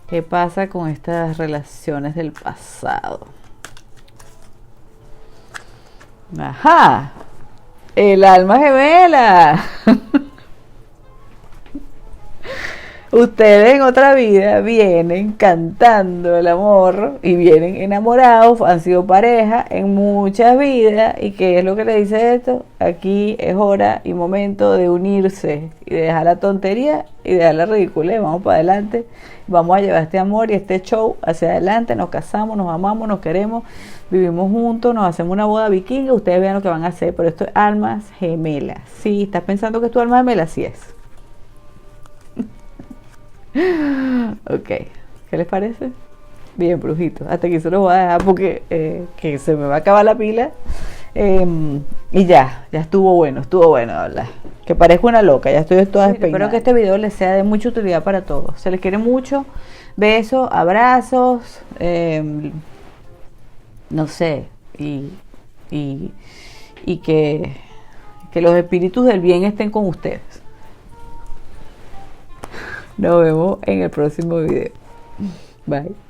¿Qué pasa con estas relaciones del pasado? Ajá. El alma gemela. Ustedes en otra vida vienen cantando el amor y vienen enamorados, han sido pareja en muchas vidas. ¿Y qué es lo que le dice esto? Aquí es hora y momento de unirse y de dejar la tontería y dejar la ridiculez. Vamos para adelante, vamos a llevar este amor y este show hacia adelante. Nos casamos, nos amamos, nos queremos, vivimos juntos, nos hacemos una boda vikinga. Ustedes vean lo que van a hacer, pero esto es almas gemelas. Sí, ¿estás pensando que es tu alma gemela? Sí es. Ok, ¿qué les parece? Bien, brujitos. Hasta aquí se los voy a dejar porque que se me va a acabar la pila. Y ya estuvo bueno, ¿verdad? Que parezco una loca, ya estoy toda despeinada. Espero que este video les sea de mucha utilidad para todos. Se les quiere mucho. Besos, abrazos, no sé, y que los espíritus del bien estén con ustedes. Nos vemos en el próximo video. Bye.